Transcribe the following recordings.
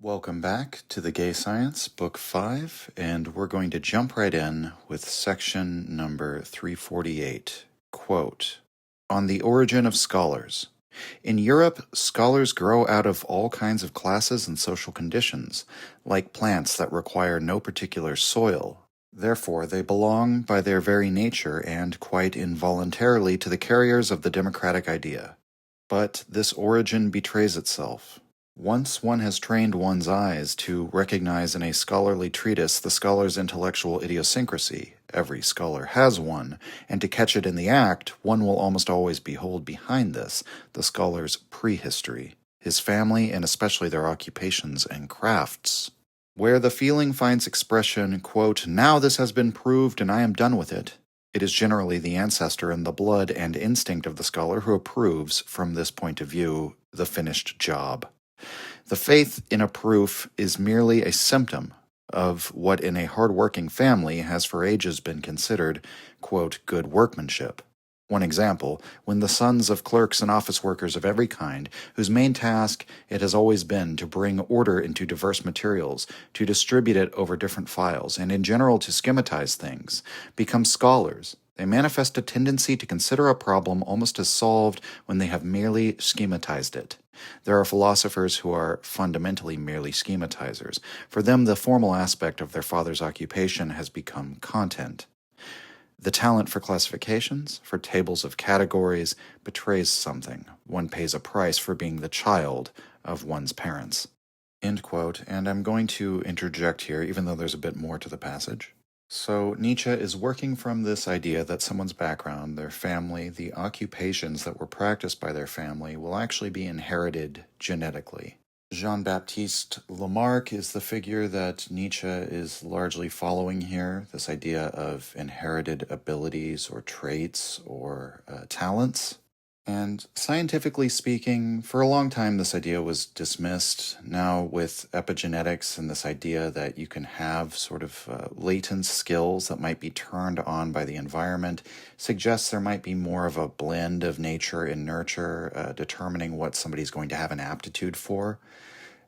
Welcome back to The Gay Science, Book 5, and we're going to jump right in with section number 348. Quote, "On the origin of scholars. In Europe, scholars grow out of all kinds of classes and social conditions, like plants that require no particular soil. Therefore, they belong by their very nature and quite involuntarily to the carriers of the democratic idea. But this origin betrays itself. Once one has trained one's eyes to recognize in a scholarly treatise the scholar's intellectual idiosyncrasy, every scholar has one, and to catch it in the act, one will almost always behold behind this the scholar's prehistory, his family, and especially their occupations and crafts. Where the feeling finds expression, quote, 'Now this has been proved and I am done with it,' it is generally the ancestor in the blood and instinct of the scholar who approves, from this point of view, the finished job. The faith in a proof is merely a symptom of what in a hard-working family has for ages been considered, quote, 'good workmanship.' One example, when the sons of clerks and office workers of every kind, whose main task it has always been to bring order into diverse materials, to distribute it over different files, and in general to schematize things, become scholars, they manifest a tendency to consider a problem almost as solved when they have merely schematized it. There are philosophers who are fundamentally merely schematizers. For them, the formal aspect of their father's occupation has become content. The talent for classifications, for tables of categories, betrays something. One pays a price for being the child of one's parents." End quote, and I'm going to interject here, even though there's a bit more to the passage. So Nietzsche is working from this idea that someone's background, their family, the occupations that were practiced by their family will actually be inherited genetically. Jean-Baptiste Lamarck is the figure that Nietzsche is largely following here, this idea of inherited abilities or traits or talents. And scientifically speaking, for a long time this idea was dismissed. Now with epigenetics and this idea that you can have sort of latent skills that might be turned on by the environment suggests there might be more of a blend of nature and nurture determining what somebody's going to have an aptitude for.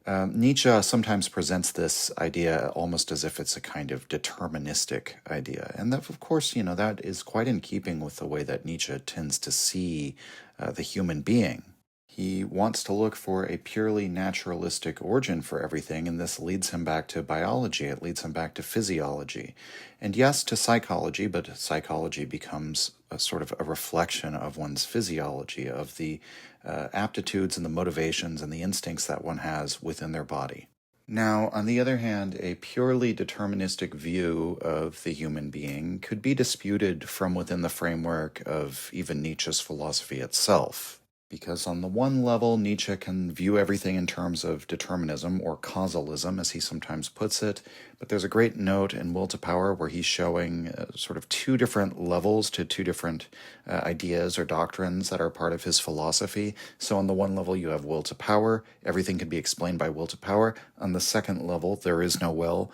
Nietzsche sometimes presents this idea almost as if it's a kind of deterministic idea. And that, of course, that is quite in keeping with the way that Nietzsche tends to see the human being. He wants to look for a purely naturalistic origin for everything, and this leads him back to biology. It leads him back to physiology. And yes, to psychology, but psychology becomes a sort of a reflection of one's physiology, of the aptitudes and the motivations and the instincts that one has within their body. Now, on the other hand, a purely deterministic view of the human being could be disputed from within the framework of even Nietzsche's philosophy itself. Because on the one level, Nietzsche can view everything in terms of determinism, or causalism, as he sometimes puts it. But there's a great note in Will to Power where he's showing sort of two different levels to two different ideas or doctrines that are part of his philosophy. So on the one level, you have will to power. Everything can be explained by will to power. On the second level, there is no will.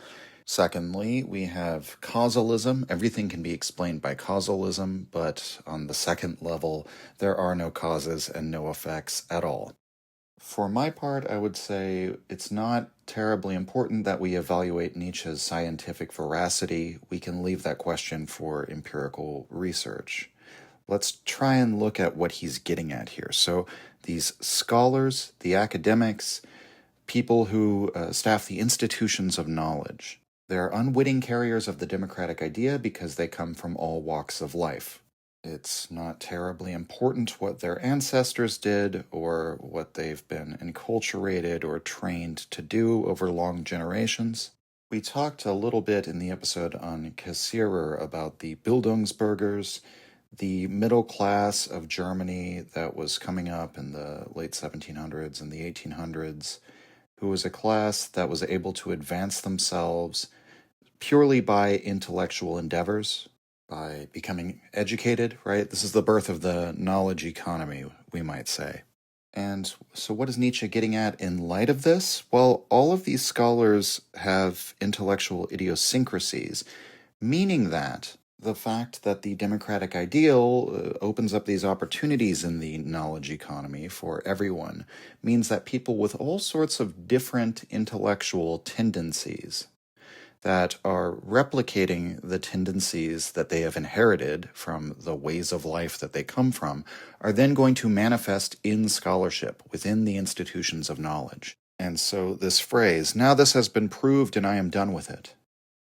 Secondly, we have causalism. Everything can be explained by causalism, but on the second level, there are no causes and no effects at all. For my part, I would say it's not terribly important that we evaluate Nietzsche's scientific veracity. We can leave that question for empirical research. Let's try and look at what he's getting at here. So these scholars, the academics, people who staff the institutions of knowledge, they're unwitting carriers of the democratic idea because they come from all walks of life. It's not terribly important what their ancestors did or what they've been enculturated or trained to do over long generations. We talked a little bit in the episode on Cassirer about the Bildungsbürgers, the middle class of Germany that was coming up in the late 1700s and the 1800s, who was a class that was able to advance themselves purely by intellectual endeavors, by becoming educated, right? This is the birth of the knowledge economy, we might say. And so what is Nietzsche getting at in light of this? Well, all of these scholars have intellectual idiosyncrasies, meaning that The fact that the democratic ideal opens up these opportunities in the knowledge economy for everyone means that people with all sorts of different intellectual tendencies that are replicating the tendencies that they have inherited from the ways of life that they come from are then going to manifest in scholarship within the institutions of knowledge. And so this phrase, now this has been proved and I am done with it.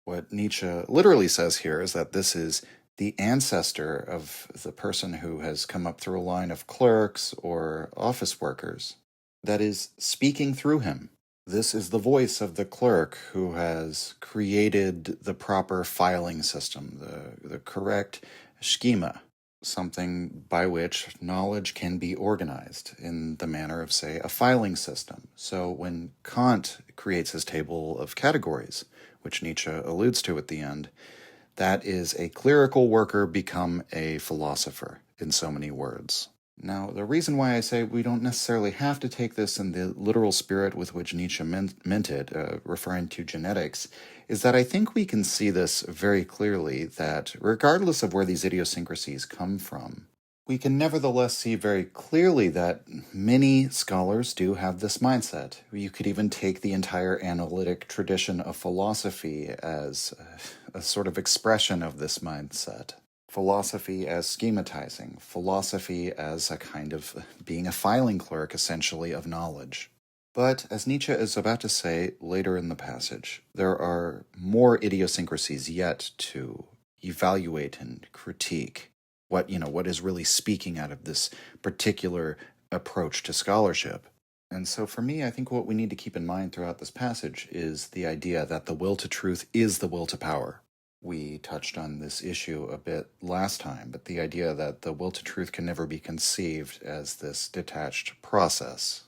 What Nietzsche literally says here is that this is the ancestor of the person who has come up through a line of clerks or office workers that is speaking through him. This is the voice of the clerk who has created the proper filing system, the correct schema, something by which knowledge can be organized in the manner of, say, a filing system. So when Kant creates his table of categories, which Nietzsche alludes to at the end, that is a clerical worker become a philosopher, in so many words. Now, the reason why I say we don't necessarily have to take this in the literal spirit with which Nietzsche meant it, referring to genetics, is that I think we can see this very clearly, that regardless of where these idiosyncrasies come from, we can nevertheless see very clearly that many scholars do have this mindset. You could even take the entire analytic tradition of philosophy as a sort of expression of this mindset. Philosophy as schematizing, philosophy as a kind of being a filing clerk, essentially, of knowledge. But, as Nietzsche is about to say later in the passage, there are more idiosyncrasies yet to evaluate and critique. What is really speaking out of this particular approach to scholarship. And so for me, I think what we need to keep in mind throughout this passage is the idea that the will to truth is the will to power. We touched on this issue a bit last time, but the idea that the will to truth can never be conceived as this detached process,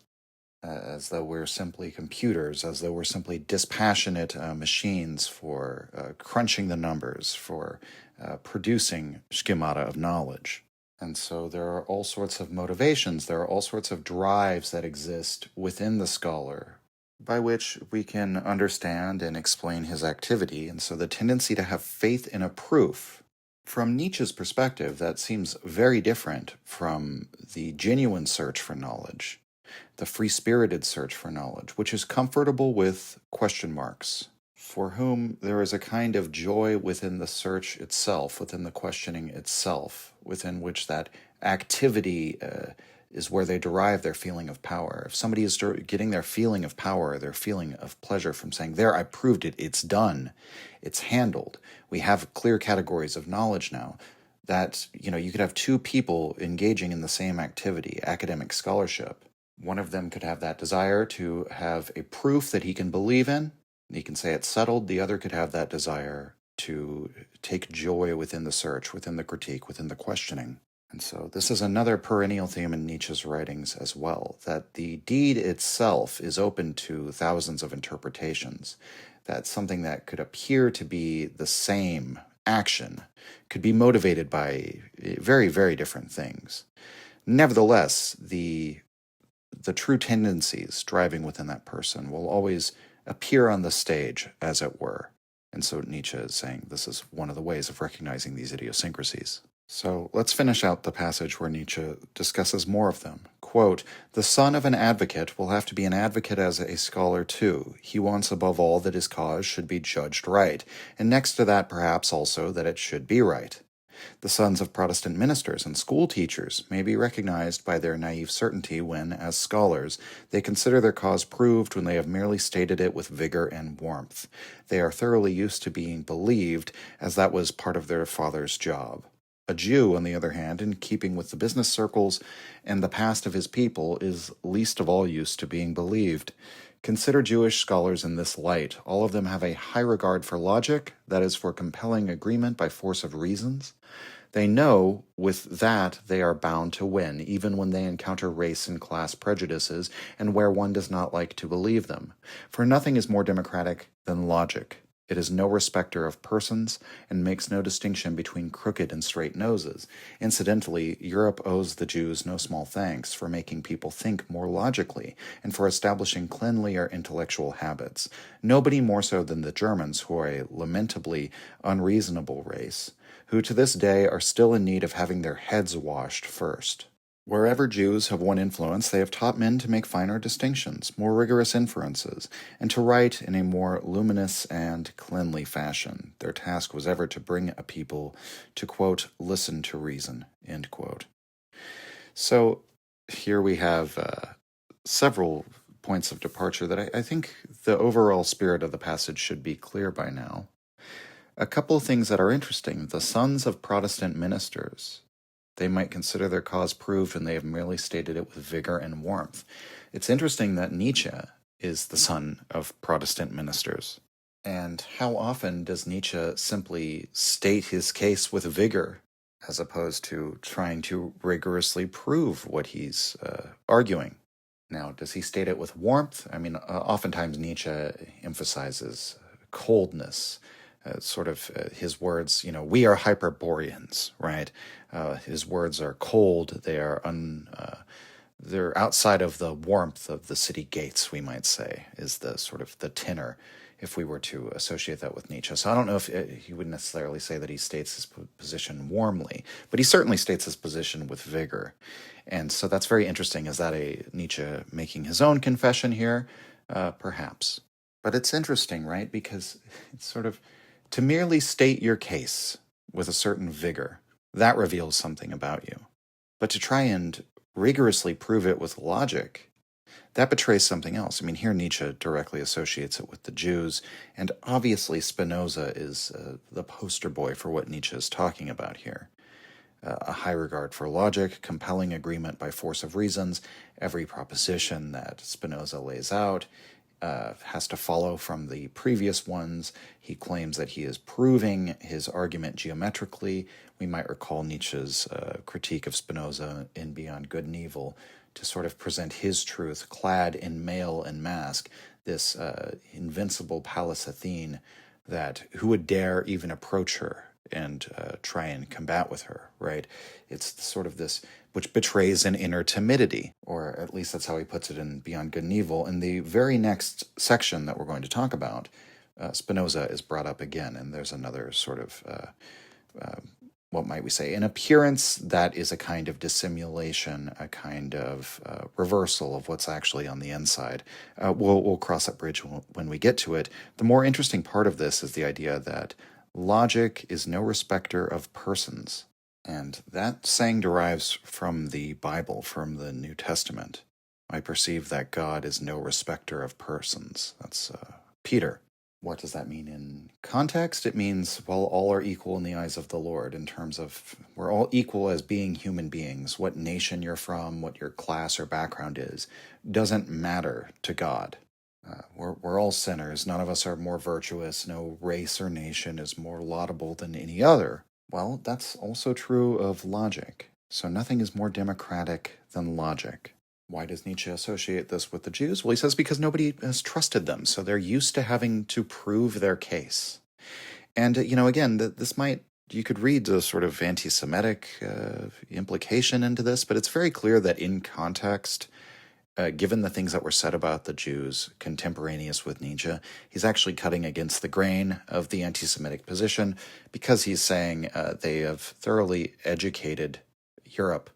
as though we're simply computers, as though we're simply dispassionate machines for crunching the numbers, for producing schemata of knowledge. And so there are all sorts of motivations, there are all sorts of drives that exist within the scholar by which we can understand and explain his activity, and so the tendency to have faith in a proof. From Nietzsche's perspective, that seems very different from the genuine search for knowledge, the free-spirited search for knowledge, which is comfortable with question marks, for whom there is a kind of joy within the search itself, within the questioning itself, within which that activity is where they derive their feeling of power. If somebody is getting their feeling of power, their feeling of pleasure from saying, there, I proved it, it's done, it's handled. We have clear categories of knowledge now that, you could have two people engaging in the same activity, academic scholarship. One of them could have that desire to have a proof that he can believe in, he can say it's settled. The other could have that desire to take joy within the search, within the critique, within the questioning. And so this is another perennial theme in Nietzsche's writings as well, that the deed itself is open to thousands of interpretations, that something that could appear to be the same action could be motivated by very, very different things. Nevertheless, the true tendencies driving within that person will always appear on the stage, as it were. And so Nietzsche is saying this is one of the ways of recognizing these idiosyncrasies. So let's finish out the passage where Nietzsche discusses more of them. Quote, the son of an advocate will have to be an advocate as a scholar too. He wants above all that his cause should be judged right, and next to that perhaps also that it should be right. The sons of Protestant ministers and school teachers may be recognized by their naive certainty when, as scholars, they consider their cause proved when they have merely stated it with vigor and warmth. They are thoroughly used to being believed, as that was part of their father's job. A Jew, on the other hand, in keeping with the business circles and the past of his people, is least of all used to being believed. Consider Jewish scholars in this light. All of them have a high regard for logic, that is, for compelling agreement by force of reasons. They know with that they are bound to win, even when they encounter race and class prejudices, and where one does not like to believe them. For nothing is more democratic than logic. It is no respecter of persons, and makes no distinction between crooked and straight noses. Incidentally, Europe owes the Jews no small thanks for making people think more logically, and for establishing cleanlier intellectual habits. Nobody more so than the Germans, who are a lamentably unreasonable race, who to this day are still in need of having their heads washed first. Wherever Jews have won influence, they have taught men to make finer distinctions, more rigorous inferences, and to write in a more luminous and cleanly fashion. Their task was ever to bring a people to, quote, listen to reason, end quote. So here we have several points of departure that I think the overall spirit of the passage should be clear by now. A couple of things that are interesting. The sons of Protestant ministers, they might consider their cause proved and they have merely stated it with vigor and warmth. It's interesting that Nietzsche is the son of Protestant ministers. And how often does Nietzsche simply state his case with vigor as opposed to trying to rigorously prove what he's arguing? Now, does he state it with warmth? I mean, oftentimes Nietzsche emphasizes coldness. His words, we are Hyperboreans, right? His words are cold. They are they're outside of the warmth of the city gates, we might say, is the sort of the tenor, if we were to associate that with Nietzsche. So I don't know if he would necessarily say that he states his position warmly, but he certainly states his position with vigor. And so that's very interesting. Is that a Nietzsche making his own confession here? Perhaps. But it's interesting, right? Because it's sort of, to merely state your case with a certain vigor, that reveals something about you. But to try and rigorously prove it with logic, that betrays something else. I mean, here Nietzsche directly associates it with the Jews, and obviously Spinoza is the poster boy for what Nietzsche is talking about here. A high regard for logic, compelling agreement by force of reasons. Every proposition that Spinoza lays out has to follow from the previous ones. He claims that he is proving his argument geometrically. We might recall Nietzsche's critique of Spinoza in Beyond Good and Evil to sort of present his truth clad in mail and mask, this invincible Pallas Athene, that who would dare even approach her and try and combat with her, right? It's sort of this, which betrays an inner timidity, or at least that's how he puts it in Beyond Good and Evil. In the very next section that we're going to talk about, Spinoza is brought up again, and there's another sort of, what might we say, an appearance that is a kind of dissimulation, a kind of reversal of what's actually on the inside. We'll cross that bridge when we get to it. The more interesting part of this is the idea that logic is no respecter of persons. And that saying derives from the Bible, from the New Testament. I perceive that God is no respecter of persons. That's Peter. What does that mean in context? It means, well, all are equal in the eyes of the Lord, in terms of we're all equal as being human beings. What nation you're from, what your class or background is, doesn't matter to God. We're all sinners. None of us are more virtuous. No race or nation is more laudable than any other. Well, that's also true of logic. So nothing is more democratic than logic. Why does Nietzsche associate this with the Jews? Well, he says because nobody has trusted them, so they're used to having to prove their case. And, again, you could read a sort of anti-Semitic implication into this, but it's very clear that in context, given the things that were said about the Jews contemporaneous with Nietzsche, he's actually cutting against the grain of the anti-Semitic position, because he's saying they have thoroughly educated Europe.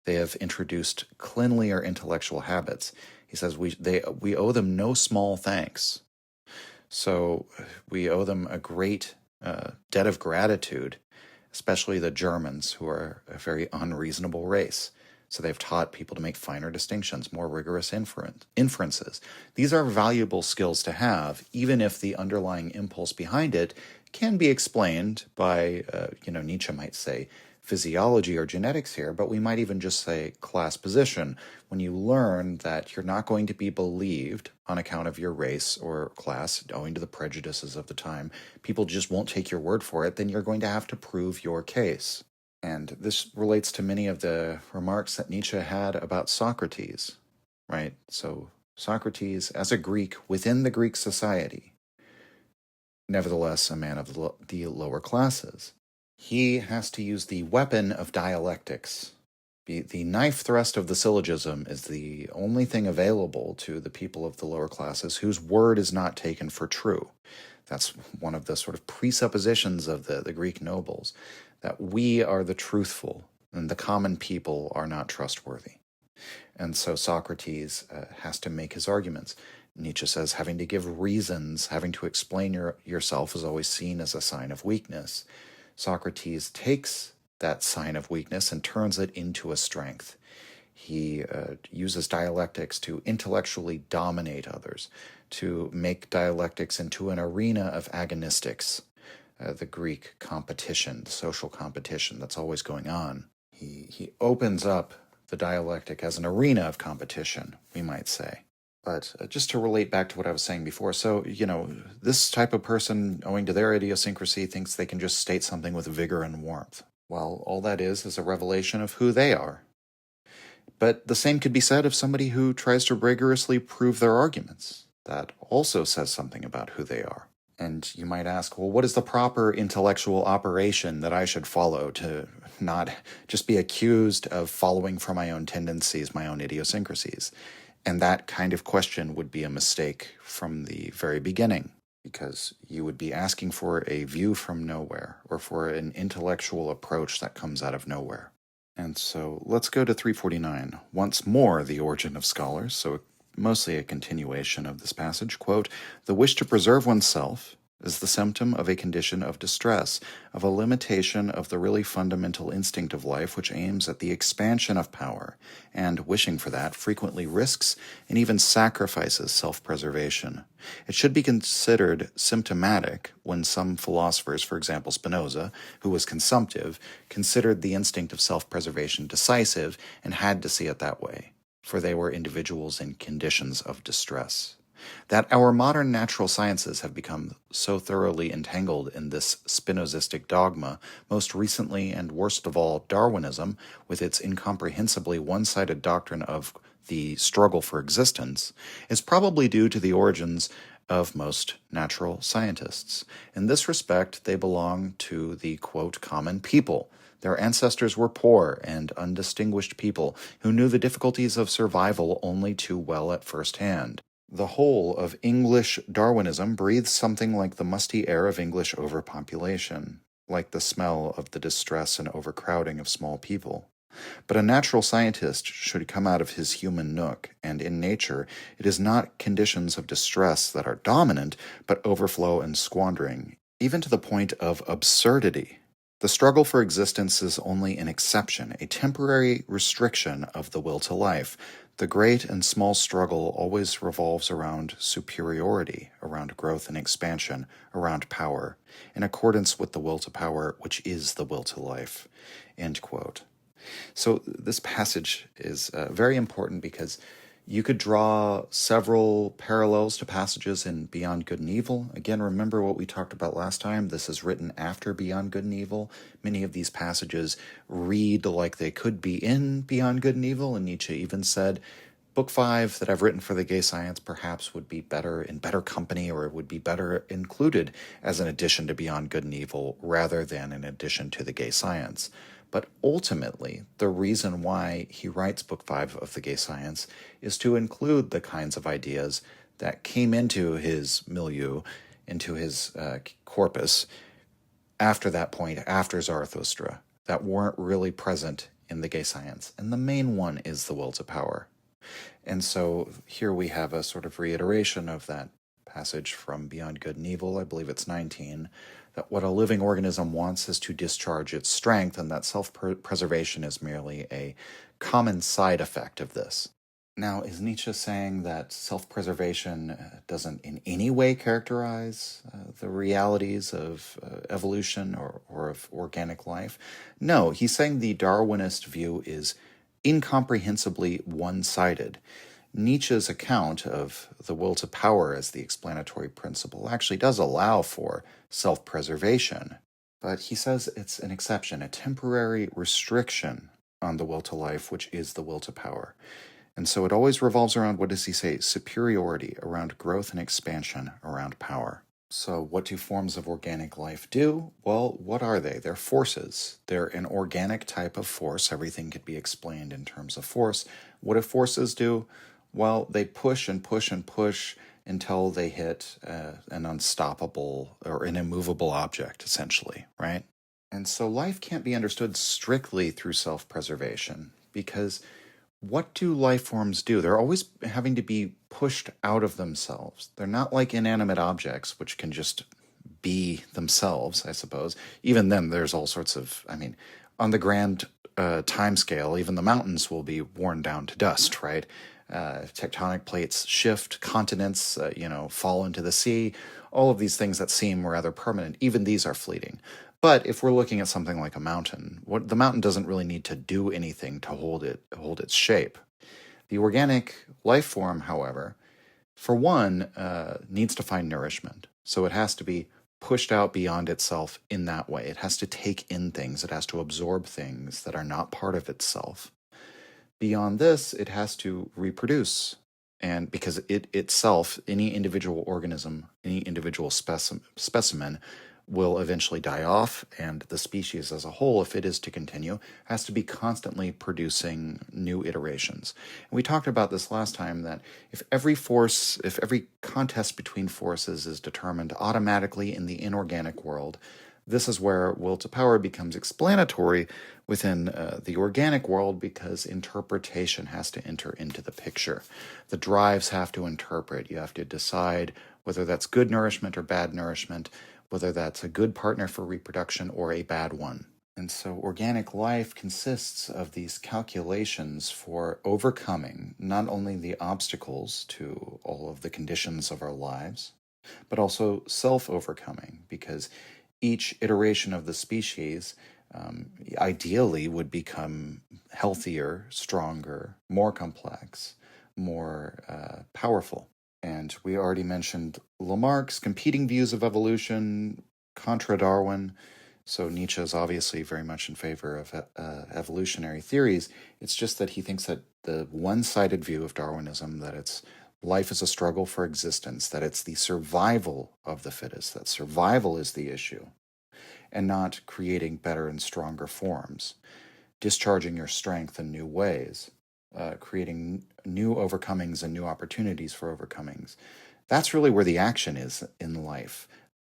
They have introduced cleanlier intellectual habits. He says we owe them no small thanks. So we owe them a great debt of gratitude, especially the Germans, who are a very unreasonable race. So they've taught people to make finer distinctions, more rigorous inferences. These are valuable skills to have, even if the underlying impulse behind it can be explained by, Nietzsche might say, physiology or genetics here, but we might even just say class position. When you learn that you're not going to be believed on account of your race or class, owing to the prejudices of the time, people just won't take your word for it, then you're going to have to prove your case. And this relates to many of the remarks that Nietzsche had about Socrates, right? So Socrates, as a Greek within the Greek society, nevertheless a man of the lower classes, he has to use the weapon of dialectics. The knife thrust of the syllogism is the only thing available to the people of the lower classes whose word is not taken for true. That's one of the sort of presuppositions of the Greek nobles, that we are the truthful and the common people are not trustworthy. And so Socrates has to make his arguments. Nietzsche says having to give reasons, having to explain yourself is always seen as a sign of weakness. Socrates takes that sign of weakness and turns it into a strength. He uses dialectics to intellectually dominate others, to make dialectics into an arena of agonistics, the Greek competition, the social competition that's always going on. He opens up the dialectic as an arena of competition, we might say. But just to relate back to what I was saying before, so, this type of person, owing to their idiosyncrasy, thinks they can just state something with vigor and warmth. Well, all that is a revelation of who they are. But the same could be said of somebody who tries to rigorously prove their arguments. That also says something about who they are. And you might ask, well, what is the proper intellectual operation that I should follow to not just be accused of following from my own tendencies, my own idiosyncrasies? And that kind of question would be a mistake from the very beginning, because you would be asking for a view from nowhere, or for an intellectual approach that comes out of nowhere. And so let's go to 349. Once more, the origin of scholars, so mostly a continuation of this passage. Quote, "The wish to preserve oneself is the symptom of a condition of distress, of a limitation of the really fundamental instinct of life which aims at the expansion of power, and, wishing for that, frequently risks and even sacrifices self-preservation. It should be considered symptomatic when some philosophers, for example Spinoza, who was consumptive, considered the instinct of self-preservation decisive and had to see it that way, for they were individuals in conditions of distress. That our modern natural sciences have become so thoroughly entangled in this Spinozistic dogma, most recently and worst of all Darwinism, with its incomprehensibly one-sided doctrine of the struggle for existence, is probably due to the origins of most natural scientists. In this respect, they belong to the, quote, common people. Their ancestors were poor and undistinguished people who knew the difficulties of survival only too well at first hand. The whole of English Darwinism breathes something like the musty air of English overpopulation, like the smell of the distress and overcrowding of small people. But a natural scientist should come out of his human nook, and in nature it is not conditions of distress that are dominant, but overflow and squandering, even to the point of absurdity. The struggle for existence is only an exception, a temporary restriction of the will to life. The great and small struggle always revolves around superiority, around growth and expansion, around power, in accordance with the will to power, which is the will to life." End quote. So this passage is very important because you could draw several parallels to passages in Beyond Good and Evil. Again, remember what we talked about last time. This is written after Beyond Good and Evil. Many of these passages read like they could be in Beyond Good and Evil, and Nietzsche even said, Book 5 that I've written for the gay science perhaps would be better in better company, or it would be better included as an addition to Beyond Good and Evil rather than an addition to the gay science. But ultimately, the reason why he writes Book 5 of the Gay Science is to include the kinds of ideas that came into his milieu, into his corpus, after that point, after Zarathustra, that weren't really present in the gay science. And the main one is the will to power. And so here we have a sort of reiteration of that passage from Beyond Good and Evil, I believe it's 19, that what a living organism wants is to discharge its strength, and that self-preservation is merely a common side effect of this. Now, is Nietzsche saying that self-preservation doesn't in any way characterize the realities of evolution or of organic life? No, he's saying the Darwinist view is incomprehensibly one-sided. Nietzsche's account of the will to power as the explanatory principle actually does allow for self-preservation, but he says it's an exception, a temporary restriction on the will to life, which is the will to power. And so it always revolves around, what does he say, superiority, around growth and expansion, around power. So what do forms of organic life do? Well, what are they? They're forces. They're an organic type of force. Everything could be explained in terms of force. What do forces do? Well, they push and push and push until they hit an unstoppable or an immovable object, essentially, right? And so life can't be understood strictly through self-preservation, because what do life forms do? They're always having to be pushed out of themselves. They're not like inanimate objects, which can just be themselves, I suppose. Even then, there's all sorts of, on the grand time scale, even the mountains will be worn down to dust, right? Tectonic plates shift, continents, fall into the sea. All of these things that seem rather permanent, even these are fleeting. But if we're looking at something like a mountain, the mountain doesn't really need to do anything to hold its shape. The organic life form, however, for one, needs to find nourishment. So it has to be pushed out beyond itself in that way. It has to take in things. It has to absorb things that are not part of itself. Beyond this, it has to reproduce. And because it itself, any individual organism, any individual specimen will eventually die off, and the species as a whole, if it is to continue, has to be constantly producing new iterations. And we talked about this last time, that if every contest between forces is determined automatically in the inorganic world, this is where will to power becomes explanatory within the organic world, because interpretation has to enter into the picture. The drives have to interpret. You have to decide whether that's good nourishment or bad nourishment, whether that's a good partner for reproduction or a bad one. And so organic life consists of these calculations for overcoming not only the obstacles to all of the conditions of our lives, but also self-overcoming, because each iteration of the species ideally would become healthier, stronger, more complex, more powerful. And we already mentioned Lamarck's competing views of evolution contra Darwin. So Nietzsche is obviously very much in favor of evolutionary theories. It's just that he thinks that the one-sided view of Darwinism, that life is a struggle for existence, that it's the survival of the fittest, that survival is the issue, and not creating better and stronger forms, discharging your strength in new ways, creating new overcomings and new opportunities for overcomings. That's really where the action is in life.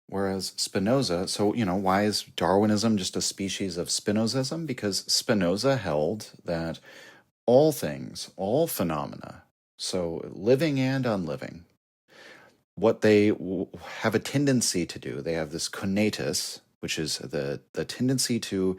Whereas Spinoza, so, why is Darwinism just a species of Spinozism? Because Spinoza held that all things, all phenomena, so living and unliving, what they have a tendency to do, they have this conatus, which is the tendency to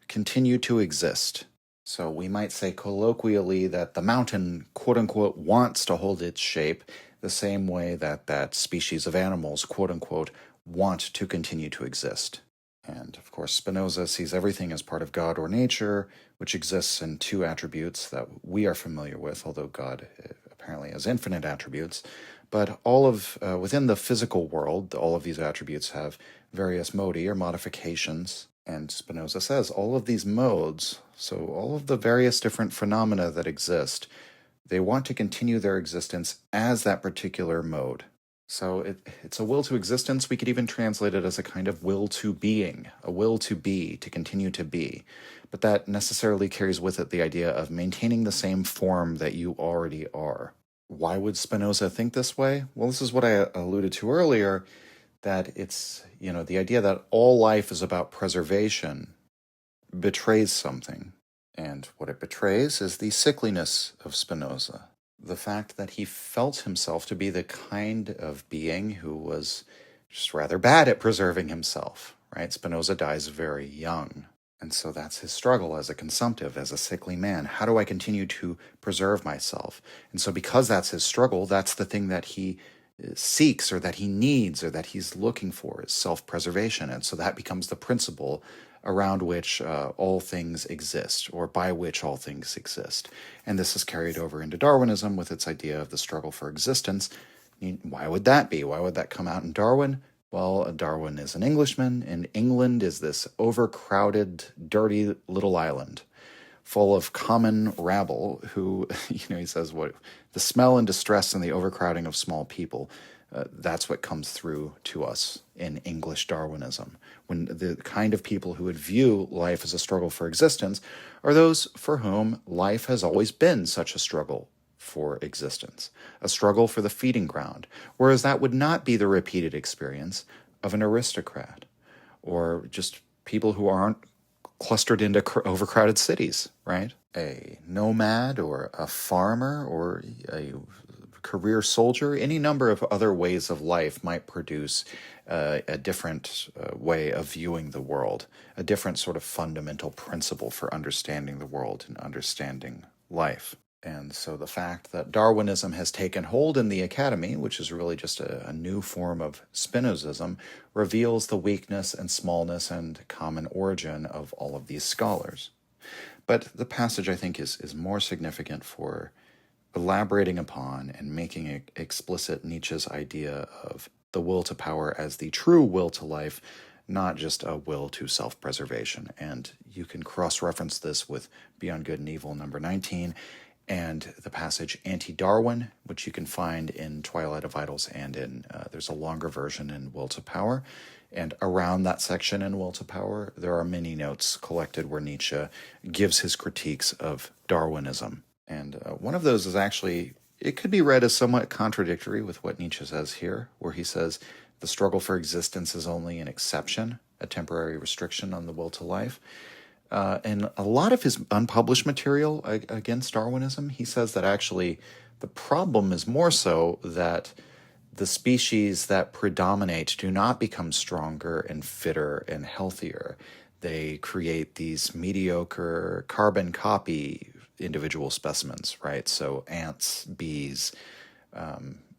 continue to exist. So we might say colloquially that the mountain, quote-unquote, wants to hold its shape the same way that that species of animals, quote-unquote, want to continue to exist. And, of course, Spinoza sees everything as part of God or nature, which exists in two attributes that we are familiar with, although God apparently has infinite attributes. But within the physical world, all of these attributes have various modi or modifications. And Spinoza says all of these modes, so all of the various different phenomena that exist, they want to continue their existence as that particular mode. So it's a will to existence. We could even translate it as a kind of will to being, a will to be, to continue to be. But that necessarily carries with it the idea of maintaining the same form that you already are. Why would Spinoza think this way? Well, this is what I alluded to earlier, that it's, the idea that all life is about preservation betrays something. And what it betrays is the sickliness of Spinoza. The fact that he felt himself to be the kind of being who was just rather bad at preserving himself, right? Spinoza dies very young. And so that's his struggle as a consumptive, as a sickly man. How do I continue to preserve myself? And so because that's his struggle, that's the thing that he seeks or that he needs or that he's looking for, is self-preservation. And so that becomes the principle around which all things exist, or by which all things exist. And this is carried over into Darwinism with its idea of the struggle for existence. Why would that be? Why would that come out in Darwin? Well, Darwin is an Englishman, and England is this overcrowded, dirty little island full of common rabble who, he says, what the smell and distress and the overcrowding of small people, that's what comes through to us in English Darwinism. When the kind of people who would view life as a struggle for existence are those for whom life has always been such a struggle for existence, a struggle for the feeding ground, whereas that would not be the repeated experience of an aristocrat or just people who aren't clustered into overcrowded cities, right? A nomad or a farmer or a career soldier, any number of other ways of life might produce a different way of viewing the world, a different sort of fundamental principle for understanding the world and understanding life. And so the fact that Darwinism has taken hold in the academy, which is really just a new form of Spinozism, reveals the weakness and smallness and common origin of all of these scholars. But the passage, I think, is more significant for elaborating upon and making explicit Nietzsche's idea of the will to power as the true will to life, not just a will to self-preservation. And you can cross-reference this with Beyond Good and Evil, number 19, and the passage Anti-Darwin, which you can find in Twilight of Idols, and in there's a longer version in Will to Power. And around that section in Will to Power, there are many notes collected where Nietzsche gives his critiques of Darwinism. And one of those is actually, it could be read as somewhat contradictory with what Nietzsche says here, where he says the struggle for existence is only an exception, a temporary restriction on the will to life. And a lot of his unpublished material against Darwinism, he says that actually the problem is more so that the species that predominate do not become stronger and fitter and healthier. They create these mediocre carbon copy individual specimens, right? So ants, bees,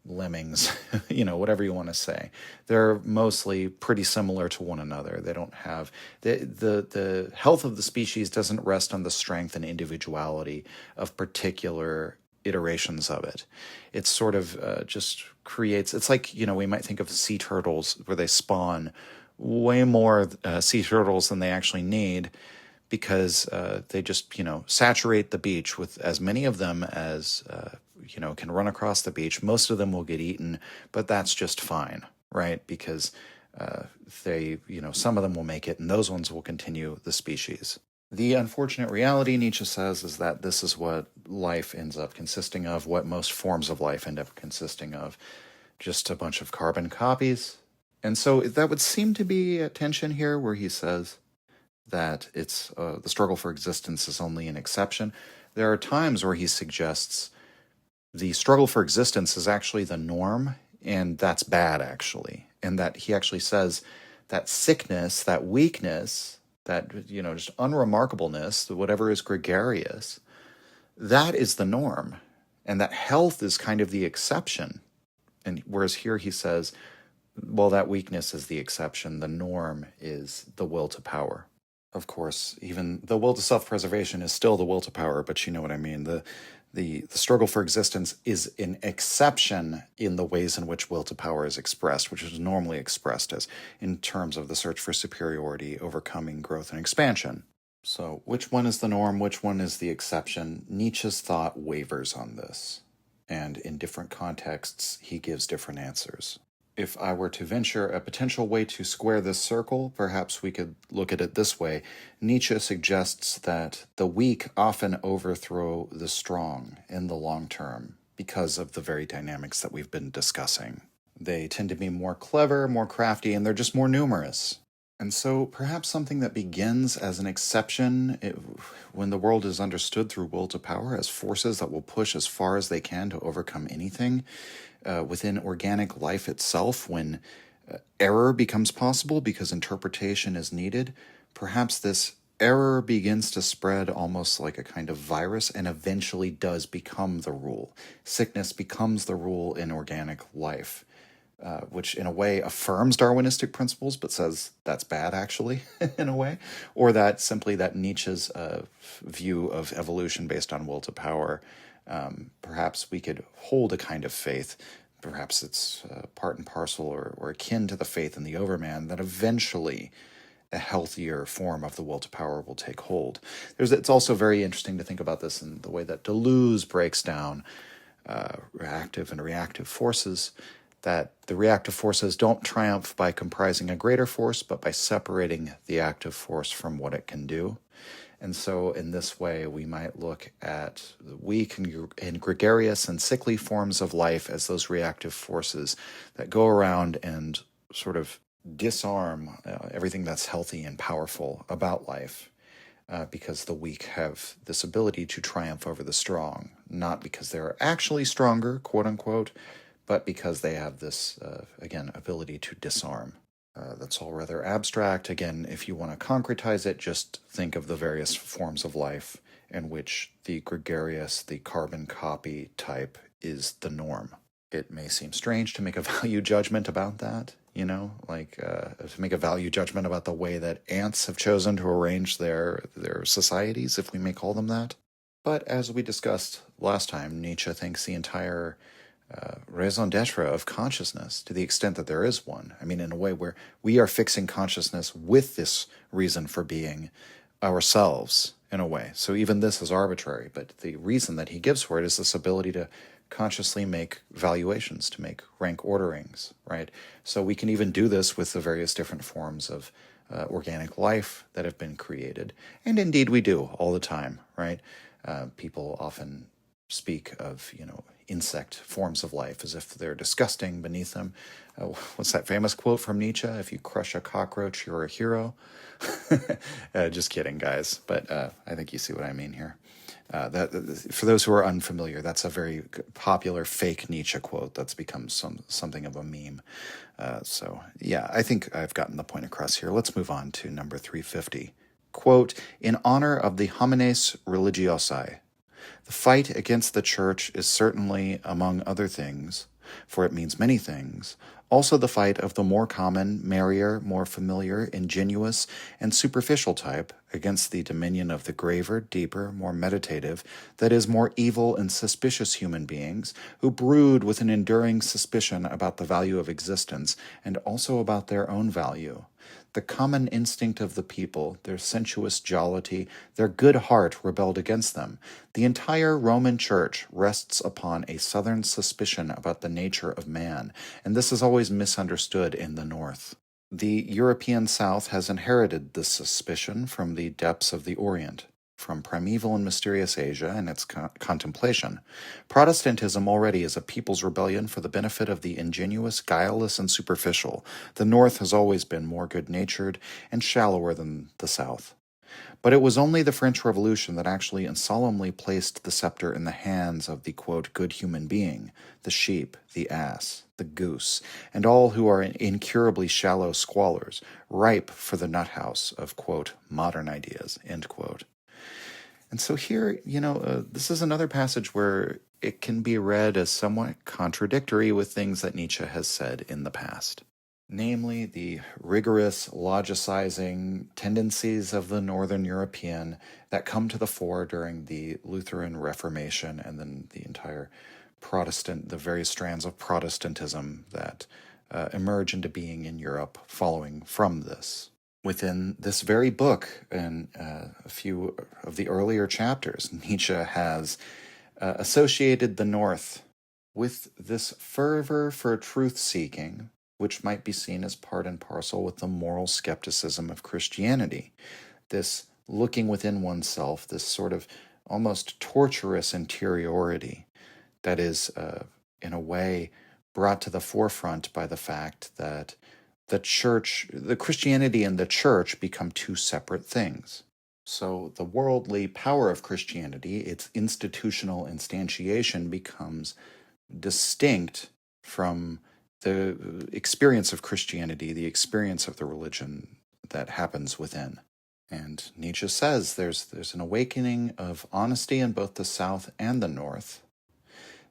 lemmings, whatever you want to say. They're mostly pretty similar to one another. They don't have the health of the species doesn't rest on the strength and individuality of particular iterations of it. It's sort of just creates, it's like, we might think of sea turtles where they spawn way more sea turtles than they actually need, because they just, saturate the beach with as many of them as, can run across the beach. Most of them will get eaten, but that's just fine, right? Because they, some of them will make it, and those ones will continue the species. The unfortunate reality, Nietzsche says, is that this is what life ends up consisting of, what most forms of life end up consisting of, just a bunch of carbon copies. And so that would seem to be a tension here where he says that it's the struggle for existence is only an exception. There are times where he suggests the struggle for existence is actually the norm, and that's bad, actually. And that he actually says that sickness, that weakness, that, just unremarkableness, whatever is gregarious, that is the norm. And that health is kind of the exception. And whereas here he says, well, that weakness is the exception. The norm is the will to power. Of course, even the will to self-preservation is still the will to power, but you know what I mean. The struggle for existence is an exception in the ways in which will to power is expressed, which is normally expressed as in terms of the search for superiority, overcoming growth and expansion. So which one is the norm, which one is the exception? Nietzsche's thought wavers on this, and in different contexts, he gives different answers. If I were to venture a potential way to square this circle, perhaps we could look at it this way. Nietzsche suggests that the weak often overthrow the strong in the long term because of the very dynamics that we've been discussing. They tend to be more clever, more crafty, and they're just more numerous. And so perhaps something that begins as an exception when the world is understood through will to power as forces that will push as far as they can to overcome anything, within organic life itself, when error becomes possible because interpretation is needed, perhaps this error begins to spread almost like a kind of virus and eventually does become the rule. Sickness becomes the rule in organic life, which in a way affirms Darwinistic principles but says that's bad, actually, in a way. Or that simply that Nietzsche's view of evolution based on will to power, perhaps we could hold a kind of faith, perhaps it's part and parcel or akin to the faith in the overman, that eventually a healthier form of the will to power will take hold. It's also very interesting to think about this in the way that Deleuze breaks down active and reactive forces, that the reactive forces don't triumph by comprising a greater force, but by separating the active force from what it can do. And so in this way, we might look at the weak and gregarious and sickly forms of life as those reactive forces that go around and sort of disarm everything that's healthy and powerful about life. Because the weak have this ability to triumph over the strong, not because they're actually stronger, quote unquote, but because they have this, again, ability to disarm. That's all rather abstract. Again, if you want to concretize it, just think of the various forms of life in which the gregarious, the carbon copy type is the norm. It may seem strange to make a value judgment about that, to make a value judgment about the way that ants have chosen to arrange their societies, if we may call them that. But as we discussed last time, Nietzsche thinks the entire raison d'etre of consciousness, to the extent that there is one, in a way where we are fixing consciousness with this reason for being ourselves, in a way. So even this is arbitrary, but the reason that he gives for it is this ability to consciously make valuations, to make rank orderings, right? So we can even do this with the various different forms of organic life that have been created. And indeed we do all the time, right? People often speak of, insect forms of life as if they're disgusting beneath them. What's that famous quote from Nietzsche? If you crush a cockroach, you're a hero. Just kidding, guys. But I think you see what I mean here. That for those who are unfamiliar, that's a very popular fake Nietzsche quote that's become something of a meme. So yeah, I think I've gotten the point across here. Let's move on to number 350. Quote, in honor of the homines religiosae, the fight against the church is certainly, among other things, for it means many things, also the fight of the more common, merrier, more familiar, ingenuous, and superficial type against the dominion of the graver, deeper, more meditative, that is, more evil and suspicious human beings, who brood with an enduring suspicion about the value of existence and also about their own value. The common instinct of the people, their sensuous jollity, their good heart rebelled against them. The entire Roman Church rests upon a southern suspicion about the nature of man, and this is always misunderstood in the North. The European South has inherited this suspicion from the depths of the Orient, from primeval and mysterious Asia and its contemplation. Protestantism already is a people's rebellion for the benefit of the ingenuous, guileless, and superficial. The North has always been more good-natured and shallower than the South. But it was only the French Revolution that actually and solemnly placed the scepter in the hands of the, quote, good human being, the sheep, the ass, the goose, and all who are incurably shallow squallers, ripe for the nut house of, quote, modern ideas, end quote. And so here, this is another passage where it can be read as somewhat contradictory with things that Nietzsche has said in the past. Namely, the rigorous logicizing tendencies of the Northern European that come to the fore during the Lutheran Reformation and then the entire the various strands of Protestantism that emerge into being in Europe following from this. Within this very book, and a few of the earlier chapters, Nietzsche has associated the North with this fervor for truth-seeking, which might be seen as part and parcel with the moral skepticism of Christianity. This looking within oneself, this sort of almost torturous interiority that is, in a way, brought to the forefront by the fact that the Christianity and the church become two separate things. So the worldly power of Christianity, its institutional instantiation, becomes distinct from the experience of Christianity, the experience of the religion that happens within. And Nietzsche says there's an awakening of honesty in both the South and the North,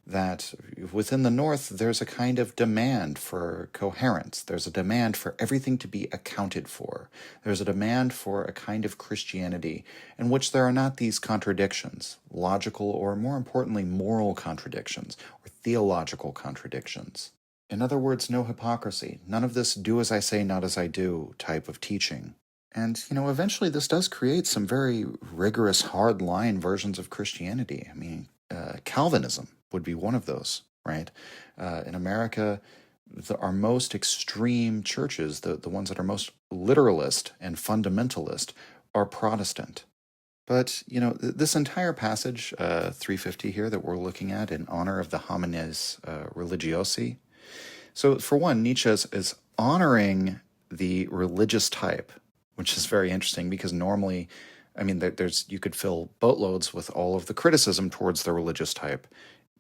that within the North, there's a kind of demand for coherence. There's a demand for everything to be accounted for. There's a demand for a kind of Christianity in which there are not these contradictions, logical or, more importantly, moral contradictions or theological contradictions. In other words, no hypocrisy. None of this do as I say, not as I do type of teaching. And, eventually this does create some very rigorous, hard-line versions of Christianity. Calvinism would be one of those, right? In America, our most extreme churches, the ones that are most literalist and fundamentalist, are Protestant. But, this entire passage, 350 here, that we're looking at in honor of the homines religiosi. So, for one, Nietzsche is honoring the religious type, which is very interesting because normally, you could fill boatloads with all of the criticism towards the religious type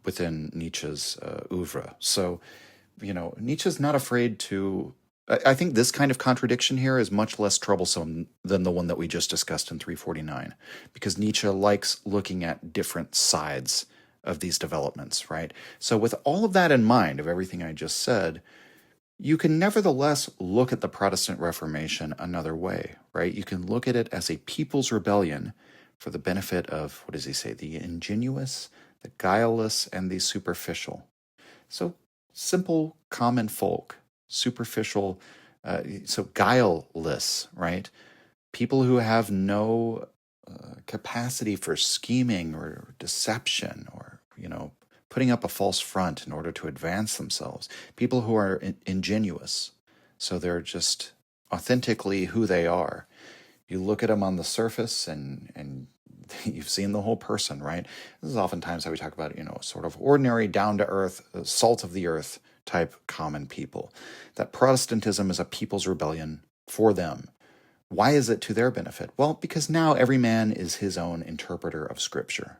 within Nietzsche's oeuvre. So, Nietzsche's not afraid to. I think this kind of contradiction here is much less troublesome than the one that we just discussed in 349, because Nietzsche likes looking at different sides of these developments, right? So, with all of that in mind, of everything I just said, you can nevertheless look at the Protestant Reformation another way, right? You can look at it as a people's rebellion for the benefit of, what does he say, the ingenuous, the guileless, and the superficial. So, simple, common folk, superficial, so guileless, right? People who have no capacity for scheming or deception or, putting up a false front in order to advance themselves. People who are ingenuous, so they're just authentically who they are. You look at them on the surface and you've seen the whole person, right? This is oftentimes how we talk about, sort of ordinary, down-to-earth, salt of the earth type common people. That Protestantism is a people's rebellion for them. Why is it to their benefit? Well, because now every man is his own interpreter of Scripture.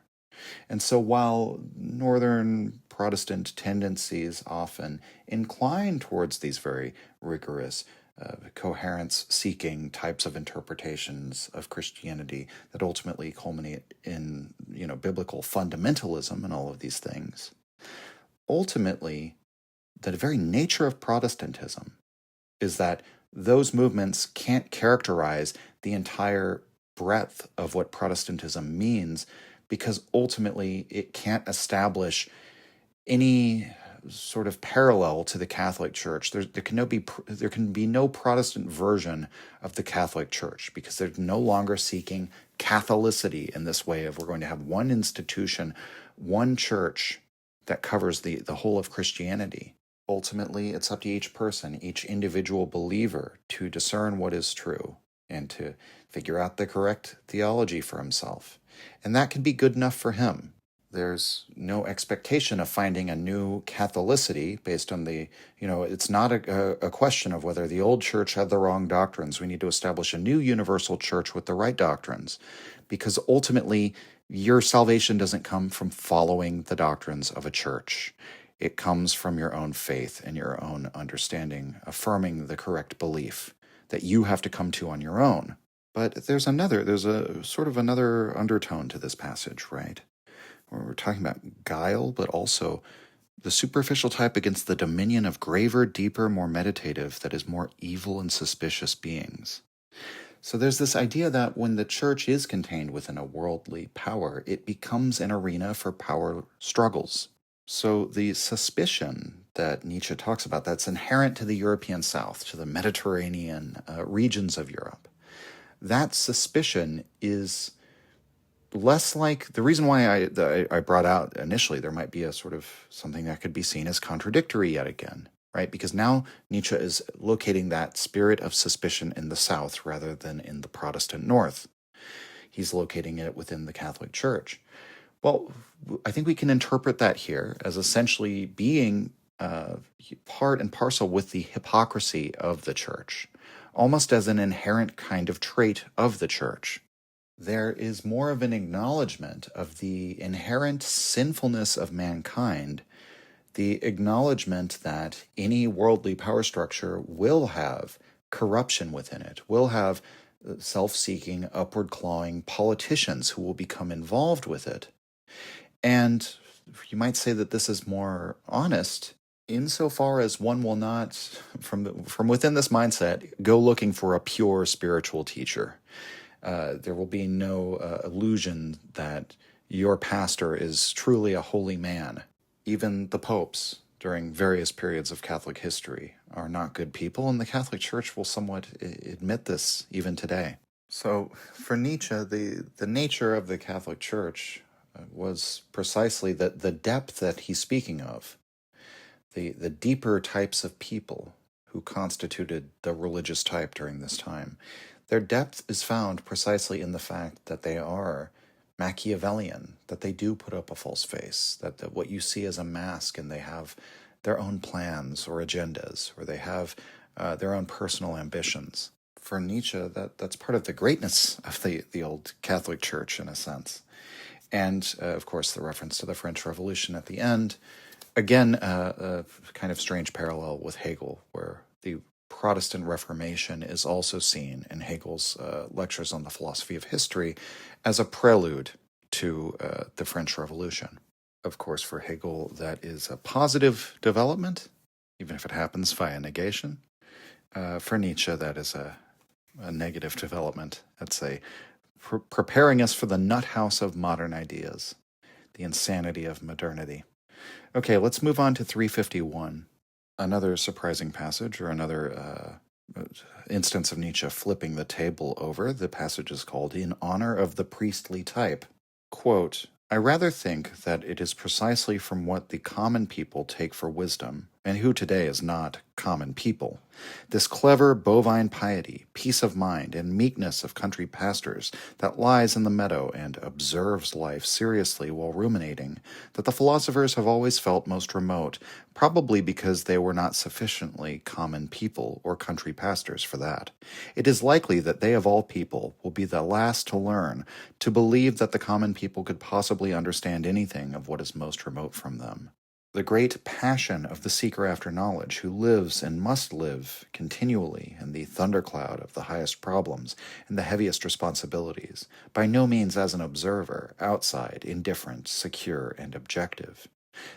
And so while Northern Protestant tendencies often incline towards these very rigorous, coherence-seeking types of interpretations of Christianity that ultimately culminate in, biblical fundamentalism and all of these things, ultimately, the very nature of Protestantism is that those movements can't characterize the entire breadth of what Protestantism means, because ultimately it can't establish any sort of parallel to the Catholic Church. There can be no Protestant version of the Catholic Church, because they're no longer seeking Catholicity in this way of, we're going to have one institution, one church that covers the whole of Christianity. Ultimately, it's up to each person, each individual believer, to discern what is true and to figure out the correct theology for himself. And that can be good enough for him. There's no expectation of finding a new Catholicity based on it's not a question of whether the old church had the wrong doctrines. We need to establish a new universal church with the right doctrines, because ultimately your salvation doesn't come from following the doctrines of a church. It comes from your own faith and your own understanding, affirming the correct belief that you have to come to on your own. But there's a sort of another undertone to this passage, right? Where we're talking about guile, but also the superficial type against the dominion of graver, deeper, more meditative, that is more evil and suspicious beings. So there's this idea that when the church is contained within a worldly power, it becomes an arena for power struggles. So the suspicion that Nietzsche talks about, that's inherent to the European South, to the Mediterranean regions of Europe, that suspicion is less like the reason why I brought out initially there might be a sort of something that could be seen as contradictory yet again, right? Because now Nietzsche is locating that spirit of suspicion in the South rather than in the Protestant North. He's locating it within the Catholic Church. Well, I think we can interpret that here as essentially being part and parcel with the hypocrisy of the church, almost as an inherent kind of trait of the church. There is more of an acknowledgement of the inherent sinfulness of mankind, the acknowledgement that any worldly power structure will have corruption within it, will have self-seeking, upward-clawing politicians who will become involved with it. And you might say that this is more honest insofar as one will not, from within this mindset, go looking for a pure spiritual teacher. There will be no illusion that your pastor is truly a holy man. Even the popes, during various periods of Catholic history, are not good people, and the Catholic Church will somewhat admit this even today. So for Nietzsche, the nature of the Catholic Church was precisely the depth that he's speaking of, the deeper types of people who constituted the religious type during this time. Their depth is found precisely in the fact that they are Machiavellian, that they do put up a false face, that what you see is a mask, and they have their own plans or agendas, or they have their own personal ambitions. For Nietzsche, that's part of the greatness of the old Catholic Church, in a sense. And, of course, the reference to the French Revolution at the end. Again, a kind of strange parallel with Hegel, where the Protestant Reformation is also seen in Hegel's lectures on the philosophy of history as a prelude to the French Revolution. Of course, for Hegel, that is a positive development, even if it happens via negation. For Nietzsche, that is a negative development. That's preparing us for the nut house of modern ideas, the insanity of modernity. Okay, let's move on to 351. Another surprising passage, or another instance of Nietzsche flipping the table over. The passage is called In Honor of the Priestly Type. Quote, I rather think that it is precisely from what the common people take for wisdom, and who today is not common people, this clever bovine piety, peace of mind, and meekness of country pastors that lies in the meadow and observes life seriously while ruminating, that the philosophers have always felt most remote, probably because they were not sufficiently common people or country pastors for that. It is likely that they of all people will be the last to learn to believe that the common people could possibly understand anything of what is most remote from them. The great passion of the seeker after knowledge, who lives and must live continually in the thundercloud of the highest problems and the heaviest responsibilities, by no means as an observer, outside, indifferent, secure, and objective.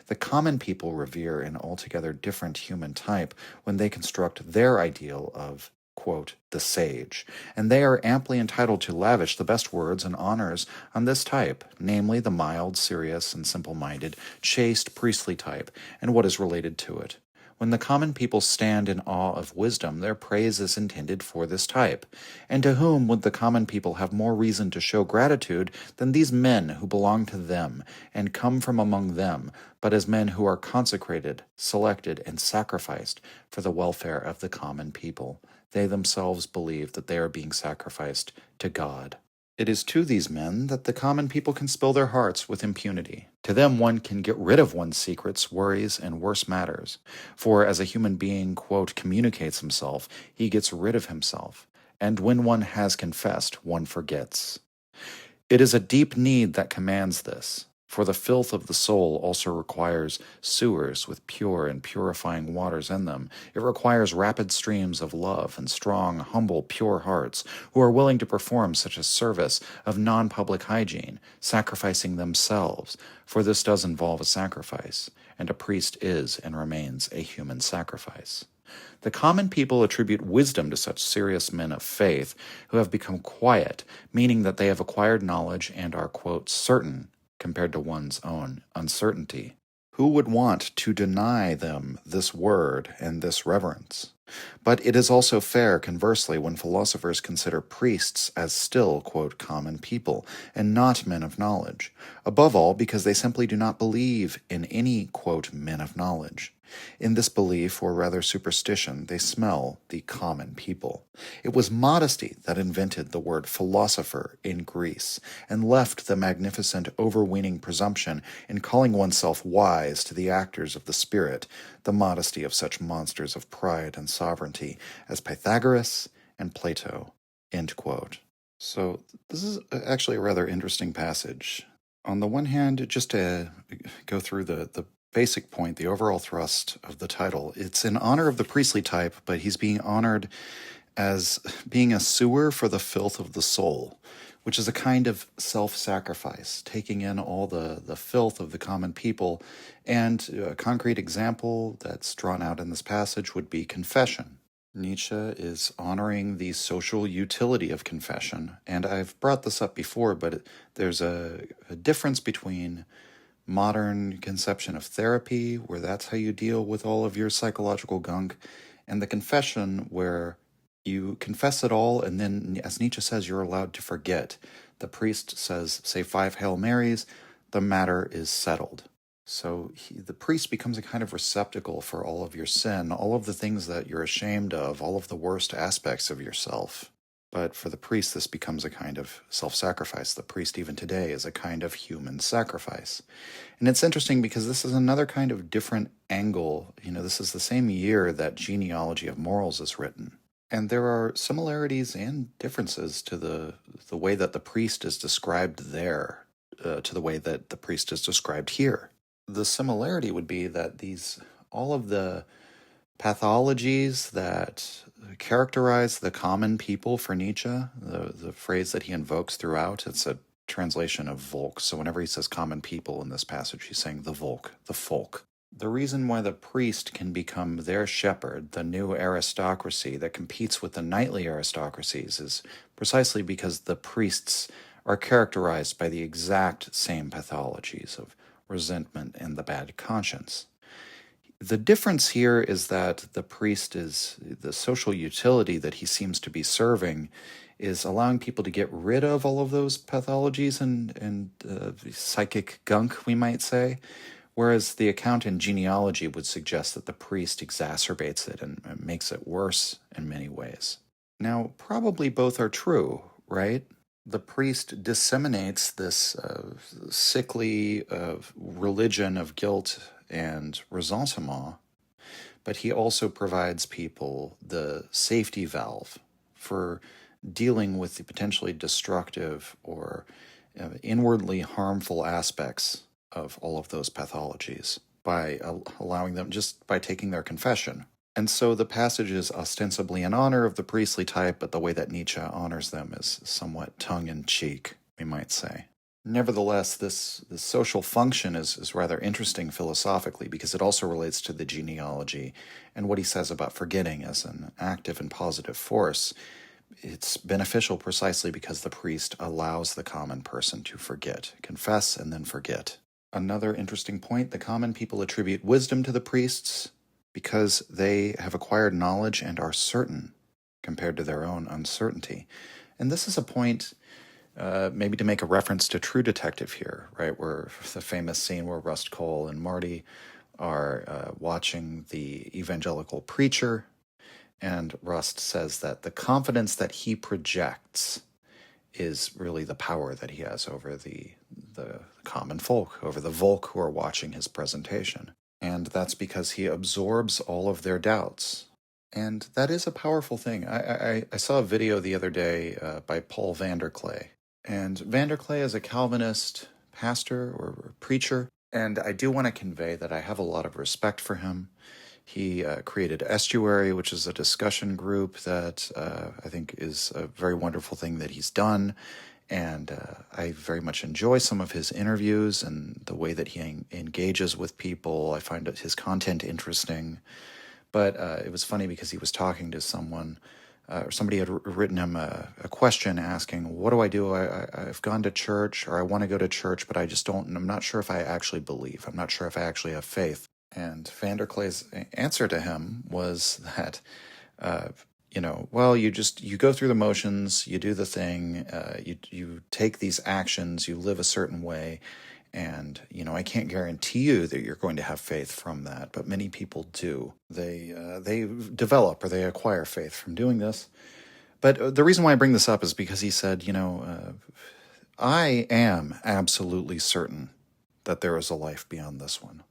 The common people revere an altogether different human type when they construct their ideal of, quote, the sage, and they are amply entitled to lavish the best words and honors on this type, namely the mild, serious, and simple-minded, chaste, priestly type, and what is related to it. When the common people stand in awe of wisdom, their praise is intended for this type. And to whom would the common people have more reason to show gratitude than these men who belong to them and come from among them, but as men who are consecrated, selected, and sacrificed for the welfare of the common people? They themselves believe that they are being sacrificed to God. It is to these men that the common people can spill their hearts with impunity. To them one can get rid of one's secrets, worries, and worse matters. For as a human being, quote, communicates himself, he gets rid of himself. And when one has confessed, one forgets. It is a deep need that commands this. For the filth of the soul also requires sewers with pure and purifying waters in them. It requires rapid streams of love and strong, humble, pure hearts who are willing to perform such a service of non-public hygiene, sacrificing themselves, for this does involve a sacrifice, and a priest is and remains a human sacrifice. The common people attribute wisdom to such serious men of faith who have become quiet, meaning that they have acquired knowledge and are, quote, certain, compared to one's own uncertainty. Who would want to deny them this word and this reverence? But it is also fair, conversely, when philosophers consider priests as still, quote, common people, and not men of knowledge, above all because they simply do not believe in any, quote, men of knowledge. In this belief, or rather superstition, they smell the common people. It was modesty that invented the word philosopher in Greece, and left the magnificent overweening presumption in calling oneself wise to the actors of the spirit, the modesty of such monsters of pride and sovereignty as Pythagoras and Plato. End quote. So this is actually a rather interesting passage. On the one hand, just to go through the basic point, the overall thrust of the title, it's in honor of the priestly type, but he's being honored as being a sewer for the filth of the soul, which is a kind of self-sacrifice, taking in all the filth of the common people. And a concrete example that's drawn out in this passage would be confession. Nietzsche is honoring the social utility of confession, and I've brought this up before, but there's a difference between modern conception of therapy, where that's how you deal with all of your psychological gunk, and the confession where you confess it all, and then, as Nietzsche says, you're allowed to forget. The priest says, say 5 Hail Marys, the matter is settled. So the priest becomes a kind of receptacle for all of your sin, all of the things that you're ashamed of, all of the worst aspects of yourself. But for the priest, this becomes a kind of self-sacrifice. The priest, even today, is a kind of human sacrifice. And it's interesting because this is another kind of different angle. This is the same year that Genealogy of Morals is written. And there are similarities and differences to the way that the priest is described there, to the way that the priest is described here. The similarity would be that all of the pathologies that characterize the common people for Nietzsche, the phrase that he invokes throughout, it's a translation of Volk. So whenever he says common people in this passage, he's saying the Volk, the folk. The reason why the priest can become their shepherd, the new aristocracy that competes with the knightly aristocracies, is precisely because the priests are characterized by the exact same pathologies of resentment and the bad conscience. The difference here is that the priest the social utility that he seems to be serving is allowing people to get rid of all of those pathologies and psychic gunk, we might say, whereas the account in Genealogy would suggest that the priest exacerbates it and makes it worse in many ways. Now, probably both are true, right? The priest disseminates this sickly religion of guilt and ressentiment, but he also provides people the safety valve for dealing with the potentially destructive or inwardly harmful aspects of all of those pathologies by allowing them, just by taking their confession. And so the passage is ostensibly in honor of the priestly type, but the way that Nietzsche honors them is somewhat tongue-in-cheek, we might say. Nevertheless, this social function is rather interesting philosophically because it also relates to the genealogy and what he says about forgetting as an active and positive force. It's beneficial precisely because the priest allows the common person to forget, confess, and then forget. Another interesting point, the common people attribute wisdom to the priests because they have acquired knowledge and are certain compared to their own uncertainty. And this is a point maybe to make a reference to True Detective here, right, where the famous scene where Rust Cole and Marty are watching the evangelical preacher, and Rust says that the confidence that he projects is really the power that he has over the common folk, over the Volk who are watching his presentation. And that's because he absorbs all of their doubts. And that is a powerful thing. I saw a video the other day by Paul Vanderklay. And Vanderklay is a Calvinist pastor or preacher. And I do want to convey that I have a lot of respect for him. He created Estuary, which is a discussion group that I think is a very wonderful thing that he's done. And I very much enjoy some of his interviews and the way that he engages with people. I find his content interesting. But it was funny because he was talking to someone, or somebody had written him a question asking, what do I do? I've gone to church, or I want to go to church, but I'm not sure if I actually believe. I'm not sure if I actually have faith. And Vanderklay's answer to him was that, well, you go through the motions, you do the thing, you take these actions, you live a certain way, and, I can't guarantee you that you're going to have faith from that, but many people do. They develop or they acquire faith from doing this. But the reason why I bring this up is because he said, I am absolutely certain that there is a life beyond this one.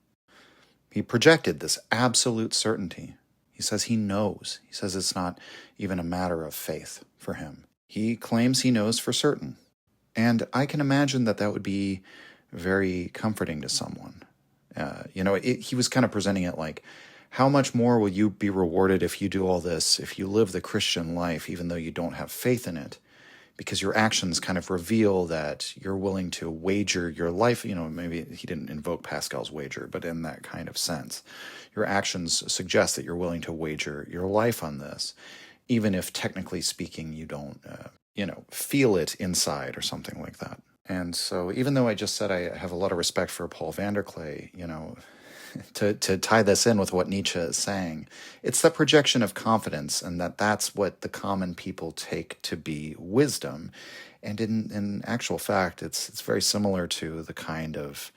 He projected this absolute certainty. He says he knows. He says it's not even a matter of faith for him. He claims he knows for certain. And I can imagine that would be very comforting to someone. He was kind of presenting it like, how much more will you be rewarded if you do all this, if you live the Christian life, even though you don't have faith in it? Because your actions kind of reveal that you're willing to wager your life. Maybe he didn't invoke Pascal's wager, but in that kind of sense, your actions suggest that you're willing to wager your life on this, even if technically speaking you don't, feel it inside or something like that. And so even though I just said I have a lot of respect for Paul Vanderklay, to tie this in with what Nietzsche is saying, it's the projection of confidence, and that's what the common people take to be wisdom. And in actual fact, it's very similar to the kind of,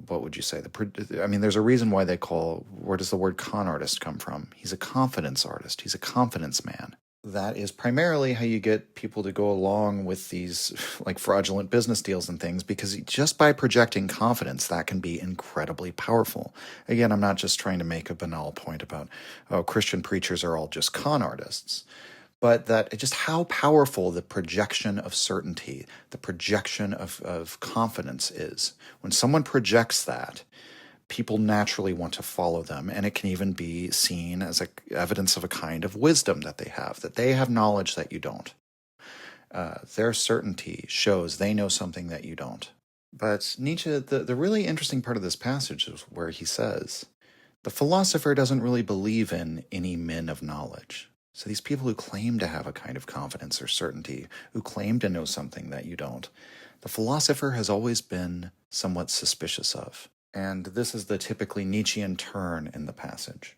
what would you say? There's a reason why where does the word con artist come from? He's a confidence artist. He's a confidence man. that is primarily how you get people to go along with these like fraudulent business deals and things, because just by projecting confidence, that can be incredibly powerful. Again, I'm not just trying to make a banal point about, oh, Christian preachers are all just con artists, but that just how powerful the projection of certainty, the projection of confidence is. When someone projects that, people naturally want to follow them, and it can even be seen as evidence of a kind of wisdom that they have knowledge that you don't. Their certainty shows they know something that you don't. But Nietzsche, the really interesting part of this passage is where he says, the philosopher doesn't really believe in any men of knowledge. So these people who claim to have a kind of confidence or certainty, who claim to know something that you don't, the philosopher has always been somewhat suspicious of. And this is the typically Nietzschean turn in the passage,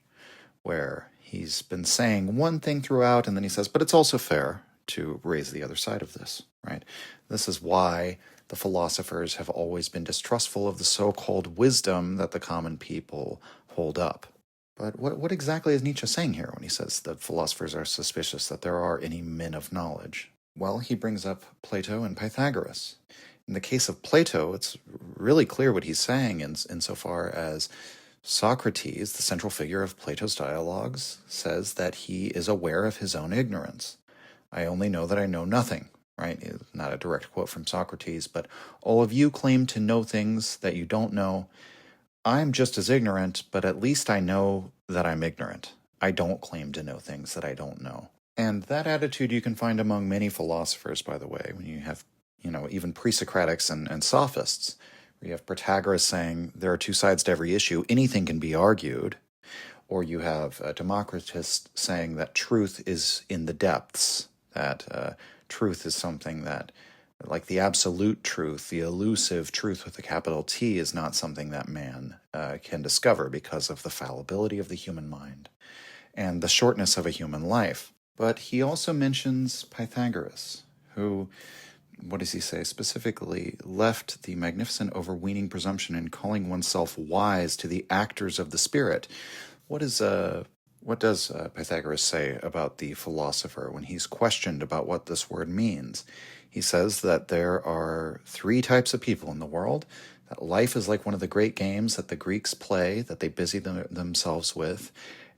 where he's been saying one thing throughout, and then he says, but it's also fair to raise the other side of this, right? This is why the philosophers have always been distrustful of the so-called wisdom that the common people hold up. But what exactly is Nietzsche saying here when he says that philosophers are suspicious that there are any men of knowledge? Well, he brings up Plato and Pythagoras. In the case of Plato, it's really clear what he's saying insofar as Socrates, the central figure of Plato's dialogues, says that he is aware of his own ignorance. I only know that I know nothing, right? Not a direct quote from Socrates, but all of you claim to know things that you don't know. I'm just as ignorant, but at least I know that I'm ignorant. I don't claim to know things that I don't know. And that attitude you can find among many philosophers, by the way, when you have, even pre-Socratics and sophists. You have Protagoras saying there are two sides to every issue, anything can be argued. Or you have Democritus saying that truth is in the depths, that truth is something that, like the absolute truth, the elusive truth with a capital T, is not something that man can discover because of the fallibility of the human mind and the shortness of a human life. But he also mentions Pythagoras, who, what does he say, specifically left the magnificent overweening presumption in calling oneself wise to the actors of the spirit. What does Pythagoras say about the philosopher when he's questioned about what this word means? He says that there are three types of people in the world, that life is like one of the great games that the Greeks play, that they busy themselves with,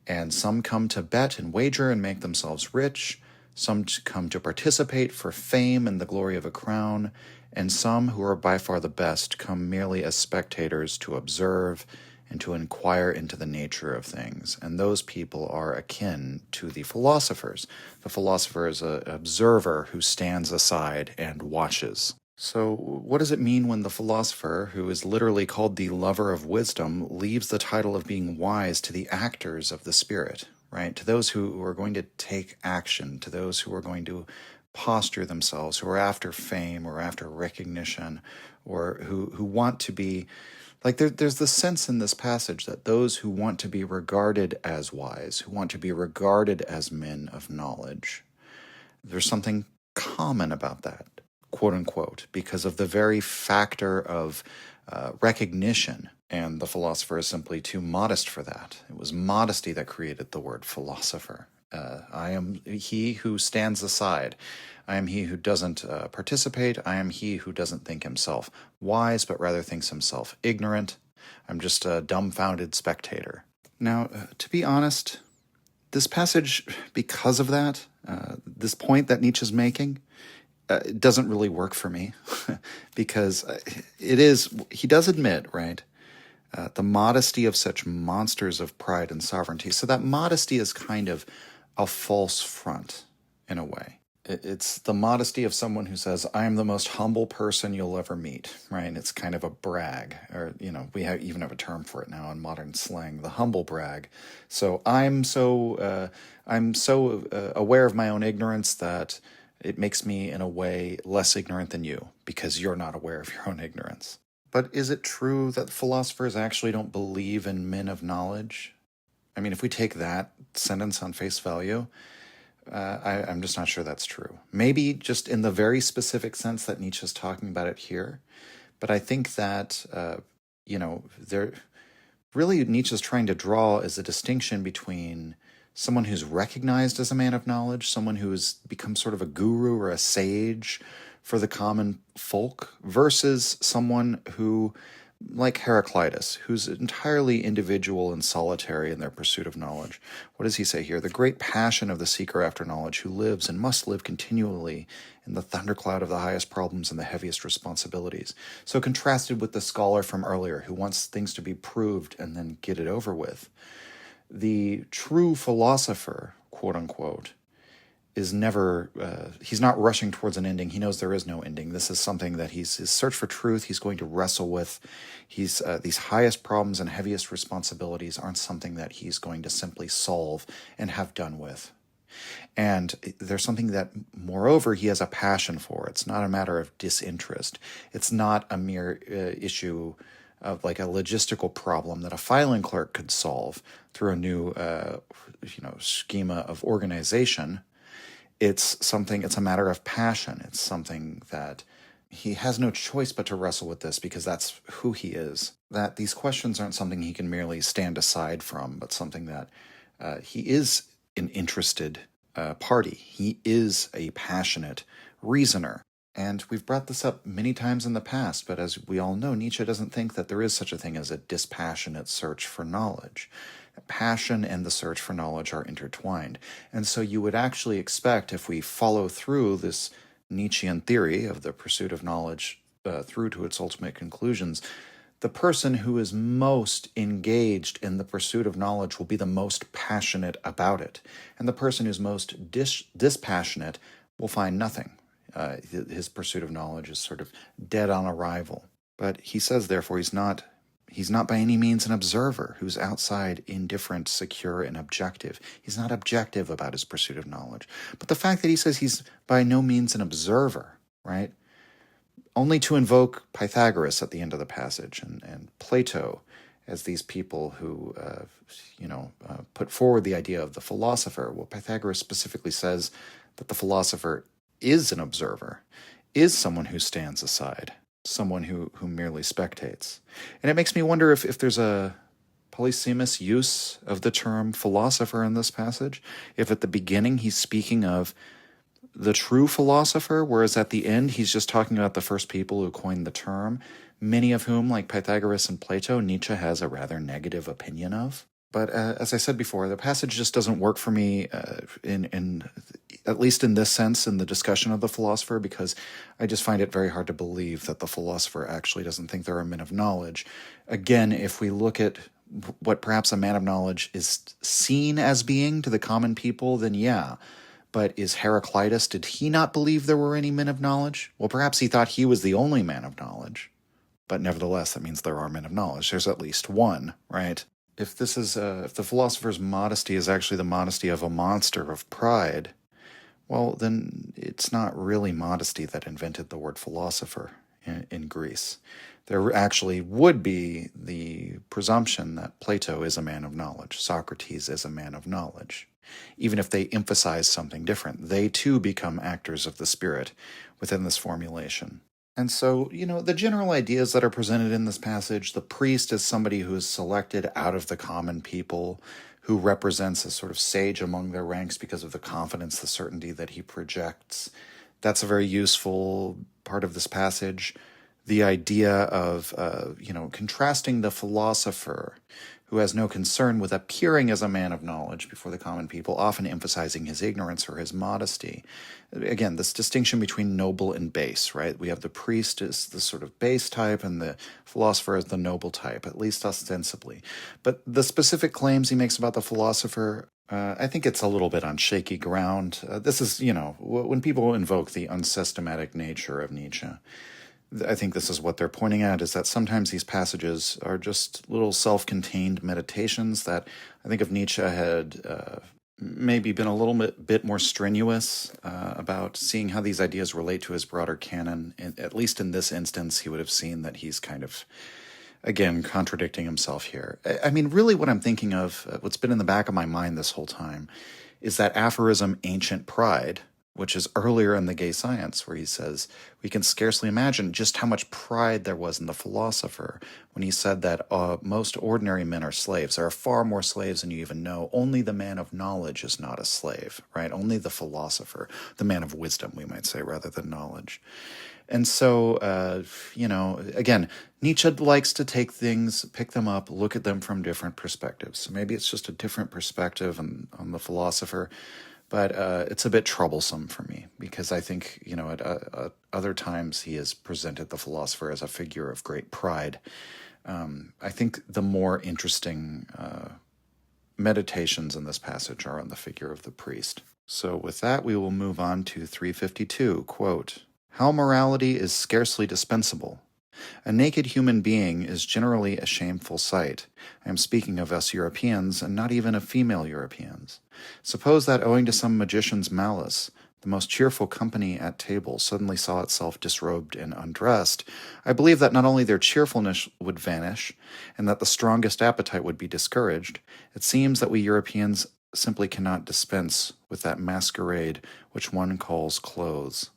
and some come to bet and wager and make themselves rich, some come to participate for fame and the glory of a crown, and some, who are by far the best, come merely as spectators to observe and to inquire into the nature of things. And those people are akin to the philosophers. The philosopher is an observer who stands aside and watches. So what does it mean when the philosopher, who is literally called the lover of wisdom, leaves the title of being wise to the actors of the spirit, right? To those who are going to take action, to those who are going to posture themselves, who are after fame or after recognition, or who want to be, like there's this sense in this passage that those who want to be regarded as wise, who want to be regarded as men of knowledge, there's something common about that, quote unquote, because of the very factor of recognition. And the philosopher is simply too modest for that. It was modesty that created the word philosopher. I am he who stands aside. I am he who doesn't participate. I am he who doesn't think himself wise, but rather thinks himself ignorant. I'm just a dumbfounded spectator. Now, to be honest, this passage, because of that, this point that Nietzsche's making, it doesn't really work for me because he does admit, right, the modesty of such monsters of pride and sovereignty. So that modesty is kind of a false front in a way. It's the modesty of someone who says, I am the most humble person you'll ever meet, right? It's kind of a brag, or, we even have a term for it now in modern slang, the humble brag. So I'm so aware of my own ignorance that it makes me, in a way, less ignorant than you, because you're not aware of your own ignorance. But is it true that philosophers actually don't believe in men of knowledge? I mean, if we take that sentence on face value, I'm just not sure that's true. Maybe just in the very specific sense that Nietzsche's talking about it here. But I think that, really Nietzsche's trying to draw is a distinction between someone who's recognized as a man of knowledge, someone who has become sort of a guru or a sage for the common folk, versus someone who, like Heraclitus, who's entirely individual and solitary in their pursuit of knowledge. What does he say here? The great passion of the seeker after knowledge, who lives and must live continually in the thundercloud of the highest problems and the heaviest responsibilities. So contrasted with the scholar from earlier, who wants things to be proved and then get it over with. The true philosopher, quote unquote, is never, he's not rushing towards an ending. He knows there is no ending. This is something that his search for truth, he's going to wrestle with. These highest problems and heaviest responsibilities aren't something that he's going to simply solve and have done with. And there's something that, moreover, he has a passion for. It's not a matter of disinterest. It's not a mere issue of like a logistical problem that a filing clerk could solve through a new, schema of organization. It's a matter of passion. It's something that he has no choice but to wrestle with this because that's who he is. That these questions aren't something he can merely stand aside from, but something that he is an interested party. He is a passionate reasoner. And we've brought this up many times in the past, but as we all know, Nietzsche doesn't think that there is such a thing as a dispassionate search for knowledge. Passion and the search for knowledge are intertwined. And so you would actually expect, if we follow through this Nietzschean theory of the pursuit of knowledge through to its ultimate conclusions, the person who is most engaged in the pursuit of knowledge will be the most passionate about it. And the person who's most dispassionate will find nothing. His pursuit of knowledge is sort of dead on arrival. But he says, therefore, he's not by any means an observer who's outside, indifferent, secure, and objective. He's not objective about his pursuit of knowledge. But the fact that he says he's by no means an observer, right? Only to invoke Pythagoras at the end of the passage and Plato as these people who, put forward the idea of the philosopher. Well, Pythagoras specifically says that the philosopher is an observer, is someone who stands aside, someone who merely spectates. And it makes me wonder if there's a polysemous use of the term philosopher in this passage, if at the beginning he's speaking of the true philosopher, whereas at the end he's just talking about the first people who coined the term, many of whom, like Pythagoras and Plato, Nietzsche has a rather negative opinion of. But as I said before, the passage just doesn't work for me in at least in this sense in the discussion of the philosopher, because I just find it very hard to believe that the philosopher actually doesn't think there are men of knowledge. Again, if we look at what perhaps a man of knowledge is seen as being to the common people, then yeah. But is Heraclitus, did he not believe there were any men of knowledge? Well, perhaps he thought he was the only man of knowledge. But nevertheless, that means there are men of knowledge. There's at least one, right? If this is if the philosopher's modesty is actually the modesty of a monster of pride, well, then it's not really modesty that invented the word philosopher in Greece. There actually would be the presumption that Plato is a man of knowledge, Socrates is a man of knowledge. Even if they emphasize something different, they too become actors of the spirit within this formulation. And so, the general ideas that are presented in this passage, the priest is somebody who is selected out of the common people, who represents a sort of sage among their ranks because of the confidence, the certainty that he projects. That's a very useful part of this passage. The idea of, contrasting the philosopher who has no concern with appearing as a man of knowledge before the common people, often emphasizing his ignorance or his modesty. Again, this distinction between noble and base, right? We have the priest as the sort of base type and the philosopher as the noble type, at least ostensibly. But the specific claims he makes about the philosopher, I think it's a little bit on shaky ground. This is, when people invoke the unsystematic nature of Nietzsche, I think this is what they're pointing at, is that sometimes these passages are just little self-contained meditations that I think if Nietzsche had maybe been a little bit more strenuous about seeing how these ideas relate to his broader canon, at least in this instance, he would have seen that he's kind of, again, contradicting himself here. I mean, really what I'm thinking of, what's been in the back of my mind this whole time, is that aphorism, ancient pride, which is earlier in the Gay Science, where he says, we can scarcely imagine just how much pride there was in the philosopher when he said that most ordinary men are slaves. There are far more slaves than you even know. Only the man of knowledge is not a slave, right? Only the philosopher, the man of wisdom, we might say, rather than knowledge. And so, again, Nietzsche likes to take things, pick them up, look at them from different perspectives. So maybe it's just a different perspective on the philosopher, but it's a bit troublesome for me because I think, at other times he has presented the philosopher as a figure of great pride. I think the more interesting meditations in this passage are on the figure of the priest. So with that, we will move on to 352, quote, "How morality is scarcely dispensable. A naked human being is generally a shameful sight. I am speaking of us Europeans, and not even of female Europeans. Suppose that owing to some magician's malice, the most cheerful company at table suddenly saw itself disrobed and undressed. I believe that not only their cheerfulness would vanish, and that the strongest appetite would be discouraged, it seems that we Europeans simply cannot dispense with that masquerade which one calls clothes.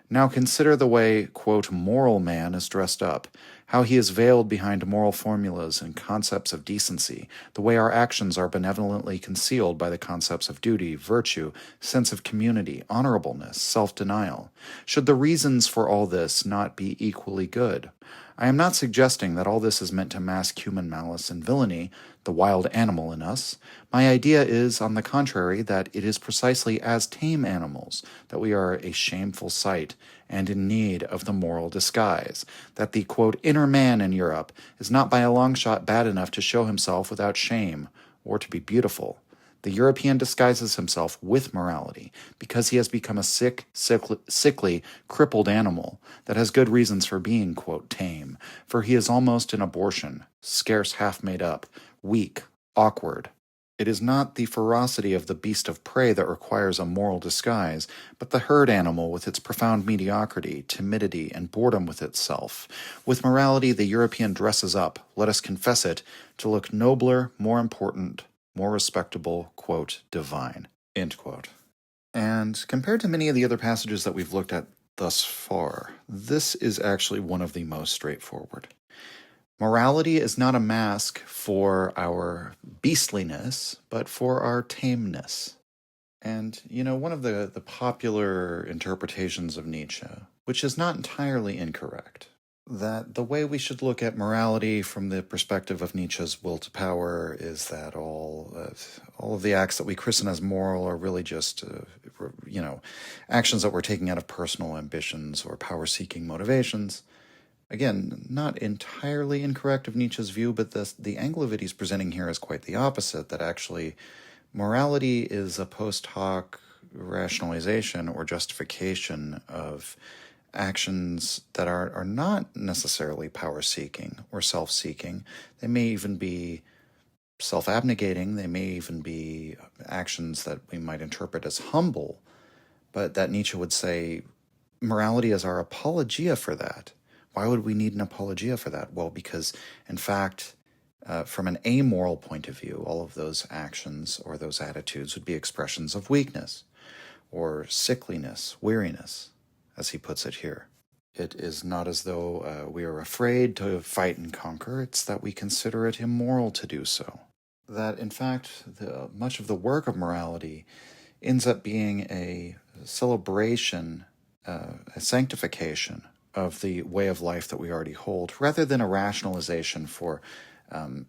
Now consider the way, quote, moral man is dressed up, how he is veiled behind moral formulas and concepts of decency, the way our actions are benevolently concealed by the concepts of duty, virtue, sense of community, honorableness, self-denial. Should the reasons for all this not be equally good? I am not suggesting that all this is meant to mask human malice and villainy, the wild animal in us. My idea is, on the contrary, that it is precisely as tame animals that we are a shameful sight and in need of the moral disguise, that the, quote, inner man in Europe is not by a long shot bad enough to show himself without shame or to be beautiful. The European disguises himself with morality because he has become a sickly, crippled animal that has good reasons for being, quote, tame, for he is almost an abortion, scarce half made up, weak, awkward. It is not the ferocity of the beast of prey that requires a moral disguise, but the herd animal with its profound mediocrity, timidity, and boredom with itself. With morality, the European dresses up, let us confess it, to look nobler, more important, more respectable, quote, divine, end quote. And compared to many of the other passages that we've looked at thus far, this is actually one of the most straightforward. Morality is not a mask for our beastliness, but for our tameness. And, one of the popular interpretations of Nietzsche, which is not entirely incorrect, that the way we should look at morality from the perspective of Nietzsche's will to power is that all of the acts that we christen as moral are really just, actions that we're taking out of personal ambitions or power-seeking motivations. Again, not entirely incorrect of Nietzsche's view, but the angle of it he's presenting here is quite the opposite, that actually morality is a post hoc rationalization or justification of actions that are not necessarily power-seeking or self-seeking. They may even be self-abnegating. They may even be actions that we might interpret as humble, but that Nietzsche would say morality is our apologia for that. Why would we need an apologia for that? Well, because, in fact, from an amoral point of view, all of those actions or those attitudes would be expressions of weakness or sickliness, weariness, as he puts it here. It is not as though we are afraid to fight and conquer. It's that we consider it immoral to do so. That, in fact, much of the work of morality ends up being a celebration, a sanctification of the way of life that we already hold, rather than a rationalization for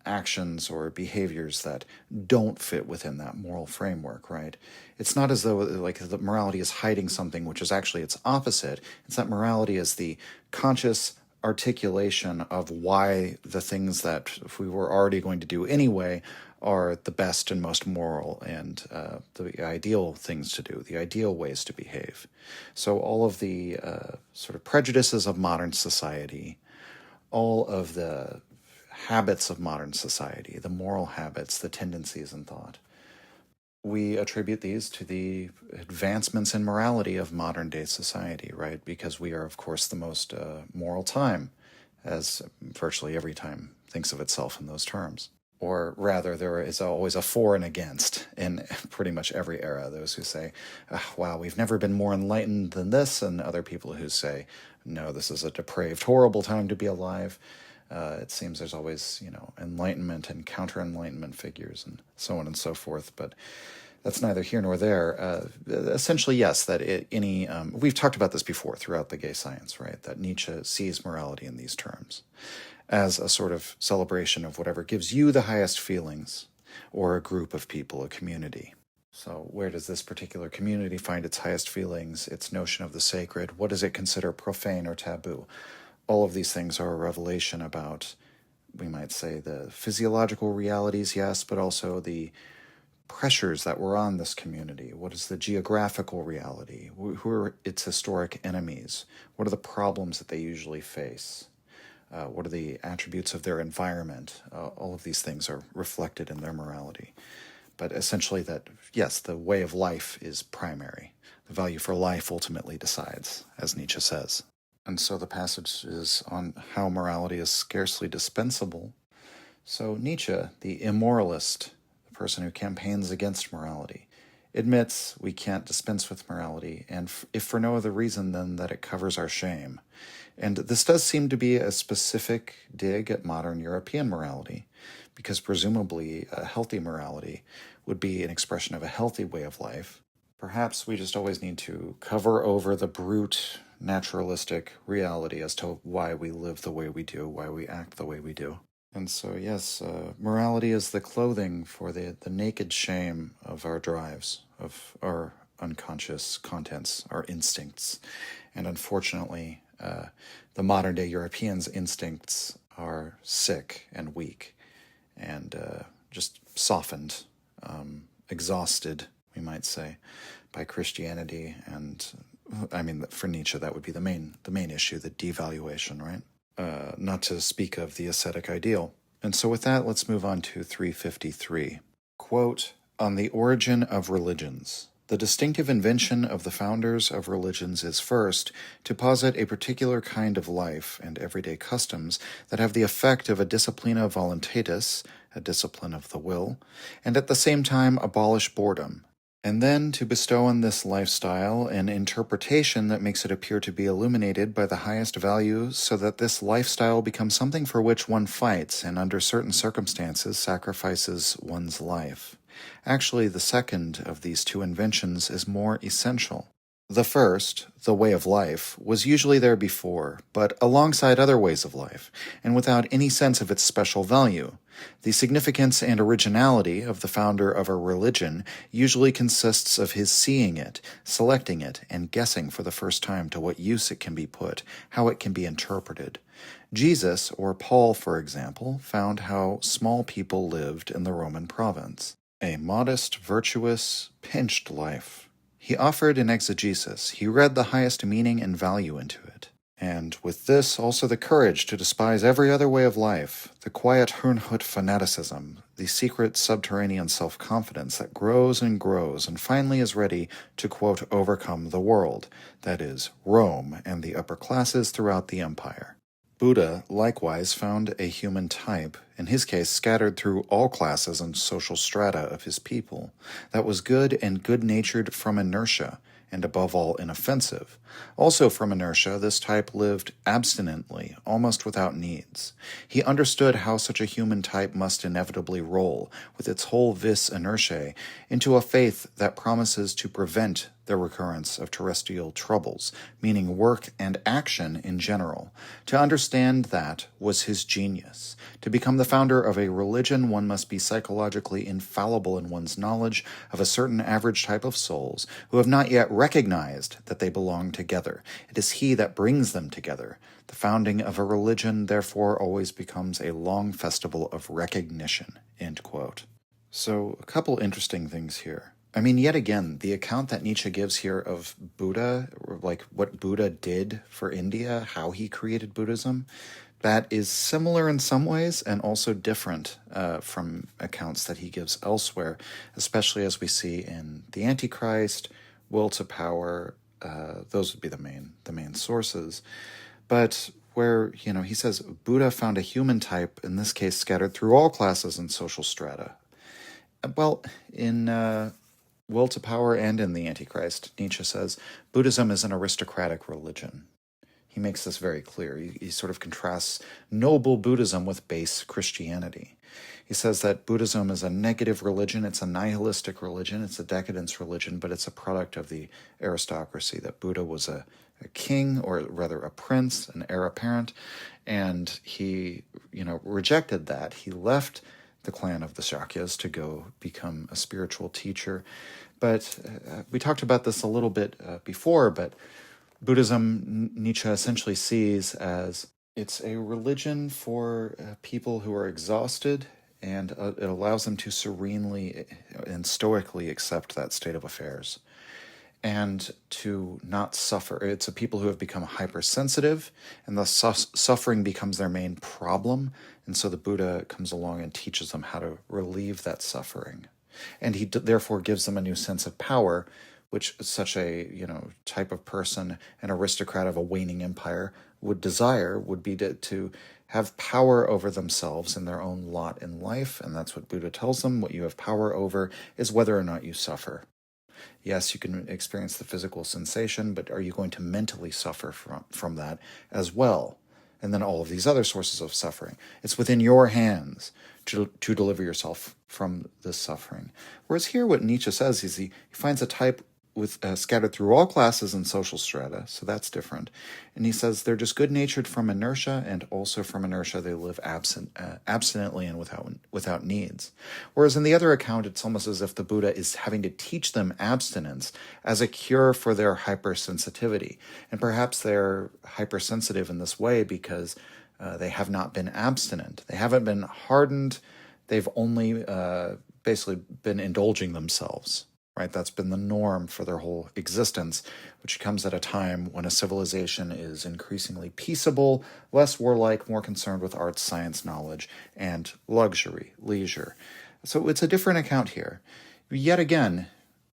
actions or behaviors that don't fit within that moral framework, right? It's not as though the morality is hiding something which is actually its opposite. It's that morality is the conscious articulation of why the things that if we were already going to do anyway are the best and most moral and the ideal things to do, the ideal ways to behave. So all of the sort of prejudices of modern society, all of the habits of modern society, the moral habits, the tendencies in thought, we attribute these to the advancements in morality of modern day society, right? Because we are, of course, the most moral time, as virtually every time thinks of itself in those terms. Or rather, there is always a for and against in pretty much every era. Those who say, wow, we've never been more enlightened than this, and other people who say, no, this is a depraved, horrible time to be alive. It seems there's always, enlightenment and counter-enlightenment figures and so on and so forth, but that's neither here nor there. Essentially, yes, that we've talked about this before throughout the gay science, right? That Nietzsche sees morality in these terms, as a sort of celebration of whatever gives you the highest feelings, or a group of people, a community. So where does this particular community find its highest feelings, its notion of the sacred? What does it consider profane or taboo? All of these things are a revelation about, we might say, the physiological realities, yes, but also the pressures that were on this community. What is the geographical reality? Who are its historic enemies? What are the problems that they usually face? What are the attributes of their environment? All of these things are reflected in their morality. But essentially that, yes, the way of life is primary. The value for life ultimately decides, as Nietzsche says. And so the passage is on how morality is scarcely dispensable. So Nietzsche, the immoralist, the person who campaigns against morality, admits we can't dispense with morality, and if for no other reason than that it covers our shame. And this does seem to be a specific dig at modern European morality, because presumably a healthy morality would be an expression of a healthy way of life. Perhaps we just always need to cover over the brute, naturalistic reality as to why we live the way we do, why we act the way we do. And so, yes, morality is the clothing for the naked shame of our drives, of our unconscious contents, our instincts. And unfortunately, the modern-day Europeans' instincts are sick and weak and just softened, exhausted, we might say, by Christianity. And, for Nietzsche, that would be the main issue, the devaluation, right? Not to speak of the ascetic ideal. And so with that, let's move on to 353. Quote, on the origin of religions. The distinctive invention of the founders of religions is first, to posit a particular kind of life and everyday customs that have the effect of a disciplina voluntatis, a discipline of the will, and at the same time abolish boredom, and then to bestow on this lifestyle an interpretation that makes it appear to be illuminated by the highest value, so that this lifestyle becomes something for which one fights and under certain circumstances sacrifices one's life. Actually, the second of these two inventions is more essential. The first, the way of life, was usually there before, but alongside other ways of life, and without any sense of its special value. The significance and originality of the founder of a religion usually consists of his seeing it, selecting it, and guessing for the first time to what use it can be put, how it can be interpreted. Jesus, or Paul, for example, found how small people lived in the Roman province. A modest, virtuous, pinched life. He offered an exegesis. He read the highest meaning and value into it. And with this, also the courage to despise every other way of life, the quiet Herrnhut fanaticism, the secret subterranean self-confidence that grows and finally is ready to, quote, overcome the world, that is, Rome and the upper classes throughout the empire. Buddha likewise found a human type, in his case scattered through all classes and social strata of his people, that was good and good-natured from inertia, and above all inoffensive. Also from inertia, this type lived abstinently, almost without needs. He understood how such a human type must inevitably roll, with its whole vis inertiae, into a faith that promises to prevent the recurrence of terrestrial troubles, meaning work and action in general. To understand that was his genius. To become the founder of a religion, one must be psychologically infallible in one's knowledge of a certain average type of souls who have not yet recognized that they belong together. It is he that brings them together. The founding of a religion, therefore, always becomes a long festival of recognition." End quote. So, a couple interesting things here. Yet again, the account that Nietzsche gives here of Buddha, like what Buddha did for India, how he created Buddhism, that is similar in some ways and also different from accounts that he gives elsewhere, especially as we see in The Antichrist, Will to Power. Those would be the main sources. But where, he says Buddha found a human type, in this case scattered through all classes and social strata. Well, in Will to Power and in The Antichrist, Nietzsche says Buddhism is an aristocratic religion. He makes this very clear. He sort of contrasts noble Buddhism with base Christianity. He says that Buddhism is a negative religion, it's a nihilistic religion, it's a decadence religion, but it's a product of the aristocracy, that Buddha was a king, or rather a prince, an heir apparent, and he, rejected that. He left the clan of the Shakyas to go become a spiritual teacher. But we talked about this a little bit before, but Buddhism, Nietzsche essentially sees as it's a religion for people who are exhausted, and it allows them to serenely and stoically accept that state of affairs and to not suffer. It's a people who have become hypersensitive, and thus suffering becomes their main problem. And so the Buddha comes along and teaches them how to relieve that suffering. And he therefore gives them a new sense of power, which such a type of person, an aristocrat of a waning empire, would desire, would be to have power over themselves and their own lot in life. And that's what Buddha tells them. What you have power over is whether or not you suffer. Yes, you can experience the physical sensation, but are you going to mentally suffer from that as well? And then all of these other sources of suffering. It's within your hands to deliver yourself from this suffering. Whereas here what Nietzsche says is he finds a type with scattered through all classes and social strata, so that's different. And he says they're just good-natured from inertia, and also from inertia they live abstinently and without needs. Whereas in the other account, it's almost as if the Buddha is having to teach them abstinence as a cure for their hypersensitivity. And perhaps they're hypersensitive in this way because they have not been abstinent. They haven't been hardened. They've only basically been indulging themselves. Right, that's been the norm for their whole existence, which comes at a time when a civilization is increasingly peaceable, less warlike, more concerned with arts, science, knowledge, and luxury, leisure. So it's a different account here. Yet again,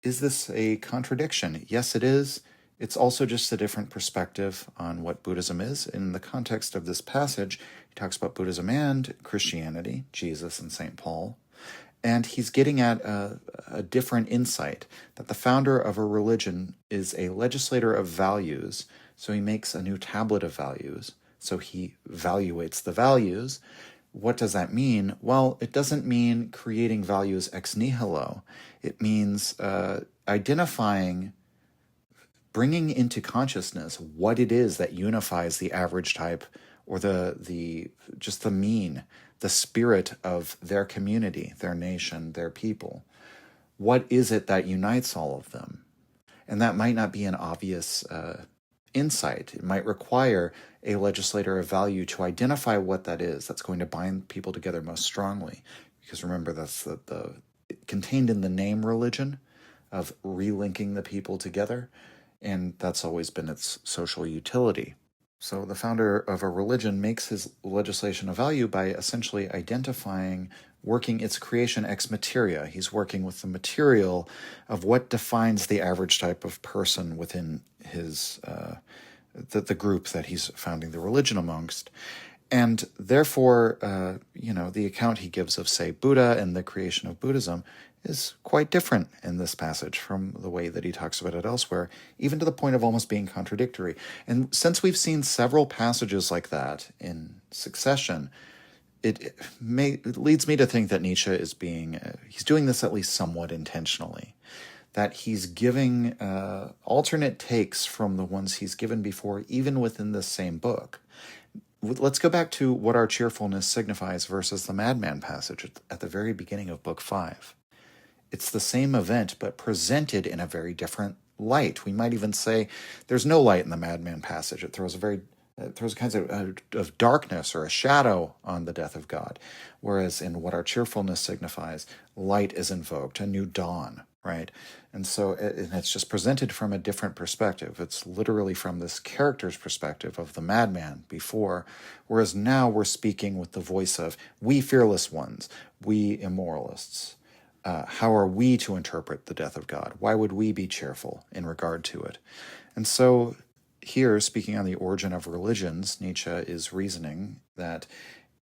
is this a contradiction? Yes, it is. It's also just a different perspective on what Buddhism is. In the context of this passage, he talks about Buddhism and Christianity, Jesus and St. Paul. And he's getting at a different insight, that the founder of a religion is a legislator of values. So he makes a new tablet of values. So he evaluates the values. What does that mean? Well, it doesn't mean creating values ex nihilo. It means identifying, bringing into consciousness what it is that unifies the average type, or the mean, the spirit of their community, their nation, their people. What is it that unites all of them? And that might not be an obvious insight. It might require a legislator of value to identify what that is that's going to bind people together most strongly. Because remember, that's the contained in the name religion of relinking the people together, and that's always been its social utility. So the founder of a religion makes his legislation of value by essentially identifying, working its creation ex materia. He's working with the material of what defines the average type of person within his the group that he's founding the religion amongst. And therefore, the account he gives of, say, Buddha and the creation of Buddhism is quite different in this passage from the way that he talks about it elsewhere, even to the point of almost being contradictory. And since we've seen several passages like that in succession, it leads me to think that Nietzsche is he's doing this at least somewhat intentionally, that he's giving alternate takes from the ones he's given before, even within this same book. Let's go back to what our cheerfulness signifies versus the madman passage at the very beginning of Book 5. It's the same event, but presented in a very different light. We might even say there's no light in the madman passage. It throws kinds of darkness or a shadow on the death of God. Whereas in what our cheerfulness signifies, light is invoked, a new dawn, right? And so it's just presented from a different perspective. It's literally from this character's perspective of the madman before, whereas now we're speaking with the voice of we fearless ones, we immoralists. How are we to interpret the death of God? Why would we be cheerful in regard to it? And so here, speaking on the origin of religions, Nietzsche is reasoning that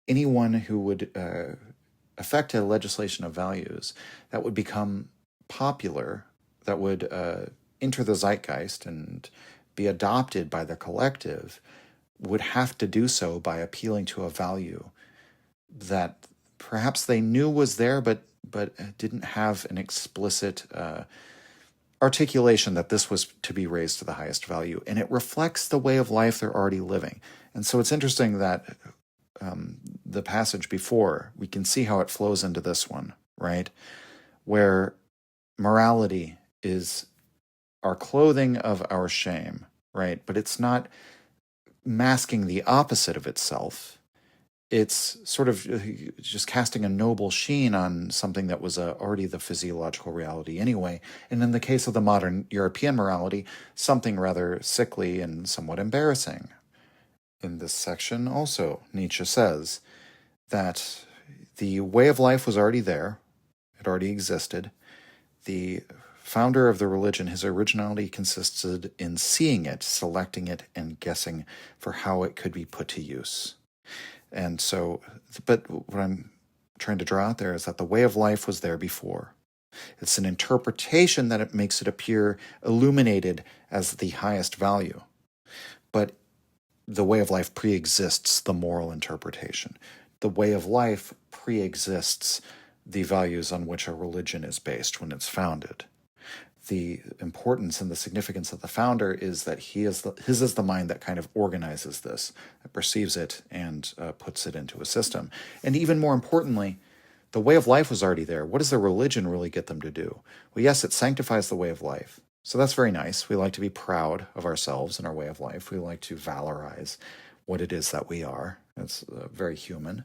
anyone who would affect a legislation of values that would become popular, that would enter the zeitgeist and be adopted by the collective, would have to do so by appealing to a value that perhaps they knew was there, but didn't have an explicit articulation that this was to be raised to the highest value. And it reflects the way of life they're already living. And so it's interesting that the passage before, we can see how it flows into this one, right? Where morality is our clothing of our shame, right? But it's not masking the opposite of itself. It's sort of just casting a noble sheen on something that was already the physiological reality anyway. And in the case of the modern European morality, something rather sickly and somewhat embarrassing. In this section also, Nietzsche says that the way of life was already there. It already existed. The founder of the religion, his originality consisted in seeing it, selecting it, and guessing for how it could be put to use. And so, but what I'm trying to draw out there is that the way of life was there before. It's an interpretation that it makes it appear illuminated as the highest value. But the way of life pre-exists the moral interpretation. The way of life pre-exists the values on which a religion is based when it's founded. The importance and the significance of the founder is that his is the mind that kind of organizes this, that perceives it and puts it into a system. And even more importantly, the way of life was already there. What does the religion really get them to do? Well, yes, it sanctifies the way of life. So that's very nice. We like to be proud of ourselves and our way of life. We like to valorize what it is that we are. It's very human.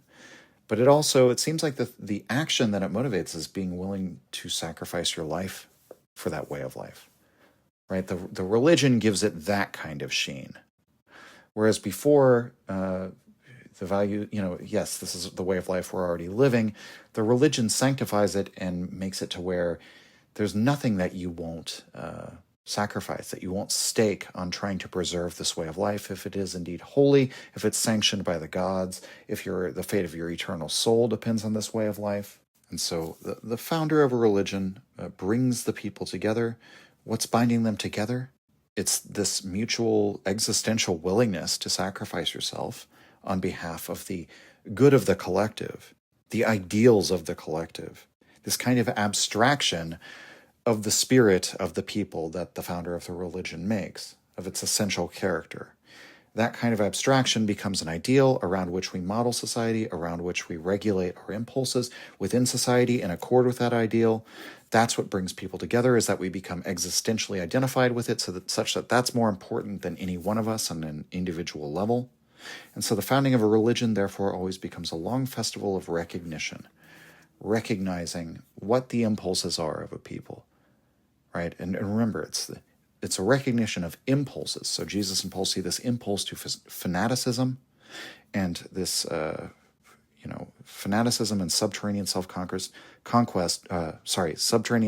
But it seems like the action that it motivates is being willing to sacrifice your life for that way of life, right? The religion gives it that kind of sheen. Whereas before, the value, yes, this is the way of life we're already living. The religion sanctifies it and makes it to where there's nothing that you won't sacrifice, that you won't stake on trying to preserve this way of life, if it is indeed holy, if it's sanctioned by the gods, if the fate of your eternal soul depends on this way of life. And so the founder of a religion brings the people together. What's binding them together? It's this mutual existential willingness to sacrifice yourself on behalf of the good of the collective, the ideals of the collective, this kind of abstraction of the spirit of the people that the founder of the religion makes, of its essential character. That kind of abstraction becomes an ideal around which we model society, around which we regulate our impulses within society in accord with that ideal. That's what brings people together, is that we become existentially identified with it, such that that's more important than any one of us on an individual level. And so the founding of a religion, therefore, always becomes a long festival of recognition, recognizing what the impulses are of a people, right? And remember, it's a recognition of impulses. So Jesus and Paul see this impulse to fanaticism and this, fanaticism and subterranean subterranean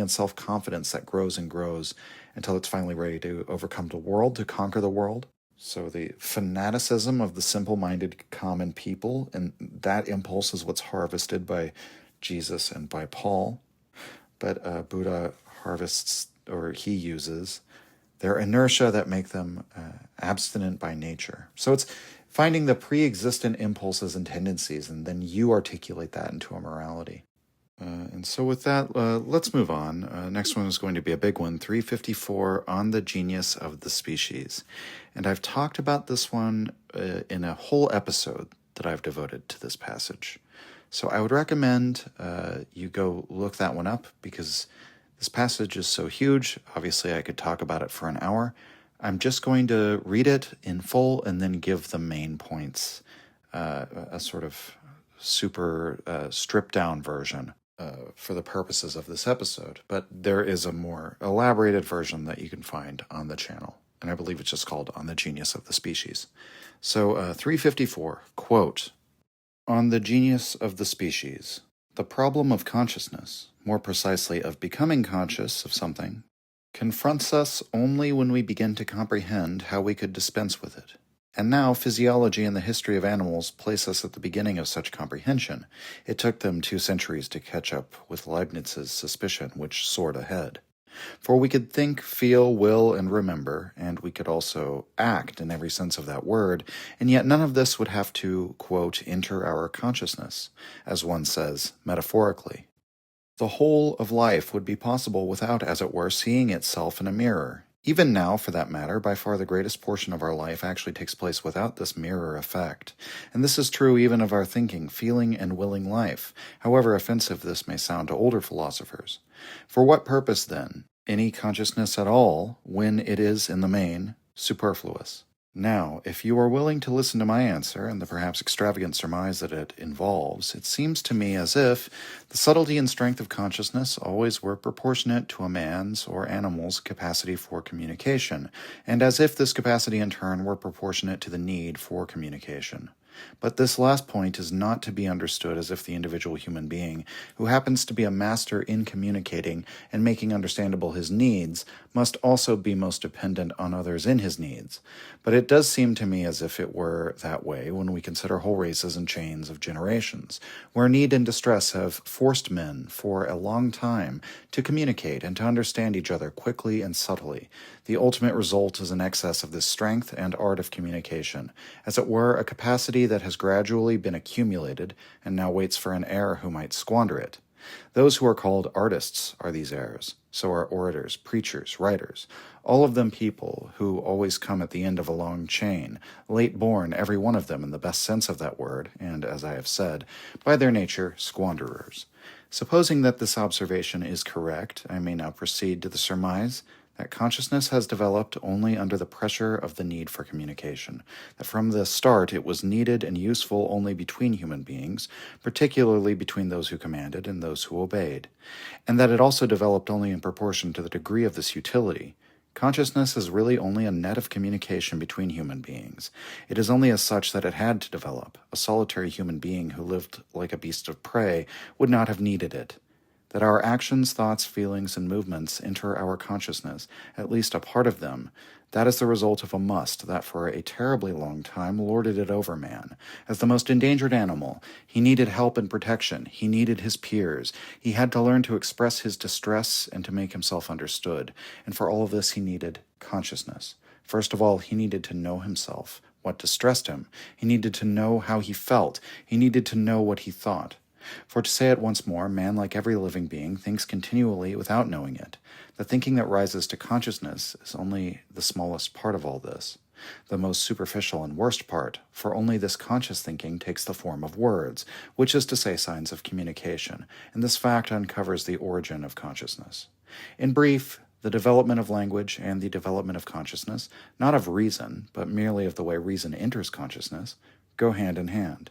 self-confidence that grows and grows until it's finally ready to overcome the world, to conquer the world. So the fanaticism of the simple-minded common people, and that impulse is what's harvested by Jesus and by Paul. But Buddha he uses their inertia that make them abstinent by nature. So it's finding the pre-existent impulses and tendencies, and then you articulate that into a morality. And so with that, let's move on. Next one is going to be a big one, 354, on the genius of the species. And I've talked about this one in a whole episode that I've devoted to this passage. So I would recommend you go look that one up, because this passage is so huge. Obviously, I could talk about it for an hour. I'm just going to read it in full and then give the main points, a sort of super stripped-down version for the purposes of this episode. But there is a more elaborated version that you can find on the channel, and I believe it's just called On the Genius of the Species. So 354, quote, "On the genius of the species, the problem of consciousness, more precisely of becoming conscious of something, confronts us only when we begin to comprehend how we could dispense with it. And now, physiology and the history of animals place us at the beginning of such comprehension. It took them 2 centuries to catch up with Leibniz's suspicion, which soared ahead. For we could think, feel, will, and remember, and we could also act in every sense of that word, and yet none of this would have to, quote, enter our consciousness, as one says, metaphorically. The whole of life would be possible without, as it were, seeing itself in a mirror. Even now, for that matter, by far the greatest portion of our life actually takes place without this mirror effect. And this is true even of our thinking, feeling, and willing life, however offensive this may sound to older philosophers. For what purpose, then, any consciousness at all, when it is, in the main, superfluous? Now, if you are willing to listen to my answer and the perhaps extravagant surmise that it involves, it seems to me as if the subtlety and strength of consciousness always were proportionate to a man's or animal's capacity for communication, and as if this capacity in turn were proportionate to the need for communication. But this last point is not to be understood as if the individual human being, who happens to be a master in communicating and making understandable his needs, must also be most dependent on others in his needs. But it does seem to me as if it were that way when we consider whole races and chains of generations, where need and distress have forced men for a long time to communicate and to understand each other quickly and subtly. The ultimate result is an excess of this strength and art of communication, as it were a capacity that has gradually been accumulated and now waits for an heir who might squander it. Those who are called artists are these heirs. So are orators, preachers, writers, all of them people who always come at the end of a long chain, late born, every one of them in the best sense of that word, and, as I have said, by their nature, squanderers. Supposing that this observation is correct, I may now proceed to the surmise that consciousness has developed only under the pressure of the need for communication, that from the start it was needed and useful only between human beings, particularly between those who commanded and those who obeyed, and that it also developed only in proportion to the degree of this utility. Consciousness is really only a net of communication between human beings. It is only as such that it had to develop. A solitary human being who lived like a beast of prey would not have needed it. That our actions, thoughts, feelings, and movements enter our consciousness, at least a part of them, that is the result of a must that for a terribly long time lorded it over man. As the most endangered animal, he needed help and protection. He needed his peers. He had to learn to express his distress and to make himself understood. And for all of this, he needed consciousness. First of all, he needed to know himself, what distressed him. He needed to know how he felt. He needed to know what he thought. For to say it once more, man, like every living being, thinks continually without knowing it. The thinking that rises to consciousness is only the smallest part of all this, the most superficial and worst part, for only this conscious thinking takes the form of words, which is to say signs of communication, and this fact uncovers the origin of consciousness. In brief, the development of language and the development of consciousness, not of reason, but merely of the way reason enters consciousness, go hand in hand.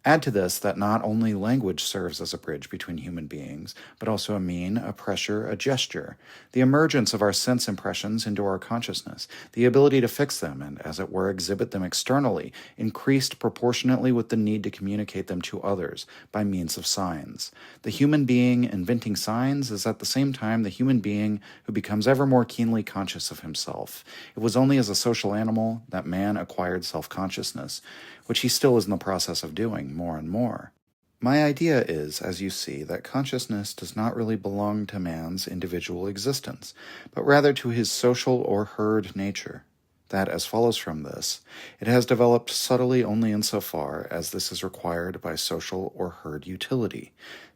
Add to this that not only language serves as a bridge between human beings, but also a mean, a pressure, a gesture, the emergence of our sense impressions into our consciousness, the ability to fix them and, as it were, exhibit them externally, increased proportionately with the need to communicate them to others by means of signs. The human being inventing signs is at the same time the human being who becomes ever more keenly conscious of himself. It was only as a social animal that man acquired self-consciousness, which he still is in the process of doing more and more. My idea is, as you see, that consciousness does not really belong to man's individual existence, but rather to his social or herd nature. That, as follows from this, it has developed subtly only insofar as this is required by social or herd utility.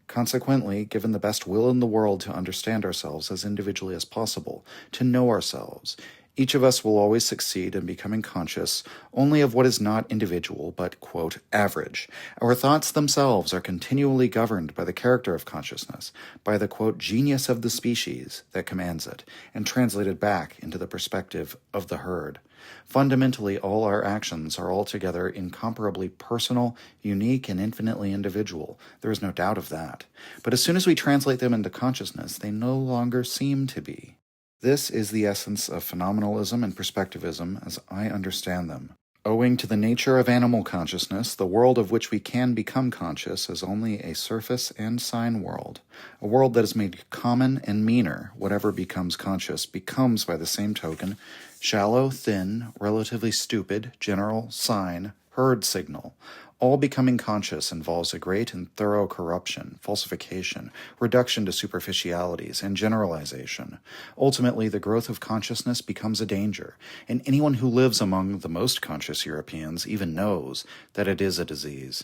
Consequently, given the best will in the world to understand ourselves as individually as possible, to know ourselves, each of us will always succeed in becoming conscious only of what is not individual but, quote, average. Our thoughts themselves are continually governed by the character of consciousness, by the, quote, genius of the species that commands it, and translated back into the perspective of the herd. Fundamentally, all our actions are altogether incomparably personal, unique, and infinitely individual. There is no doubt of that. But as soon as we translate them into consciousness, they no longer seem to be. This is the essence of phenomenalism and perspectivism as I understand them. Owing to the nature of animal consciousness, the world of which we can become conscious is only a surface and sign world, a world that is made common and meaner. Whatever becomes conscious becomes, by the same token, shallow, thin, relatively stupid, general, sign, herd signal. All becoming conscious involves a great and thorough corruption, falsification, reduction to superficialities, and generalization. Ultimately, the growth of consciousness becomes a danger, and anyone who lives among the most conscious Europeans even knows that it is a disease.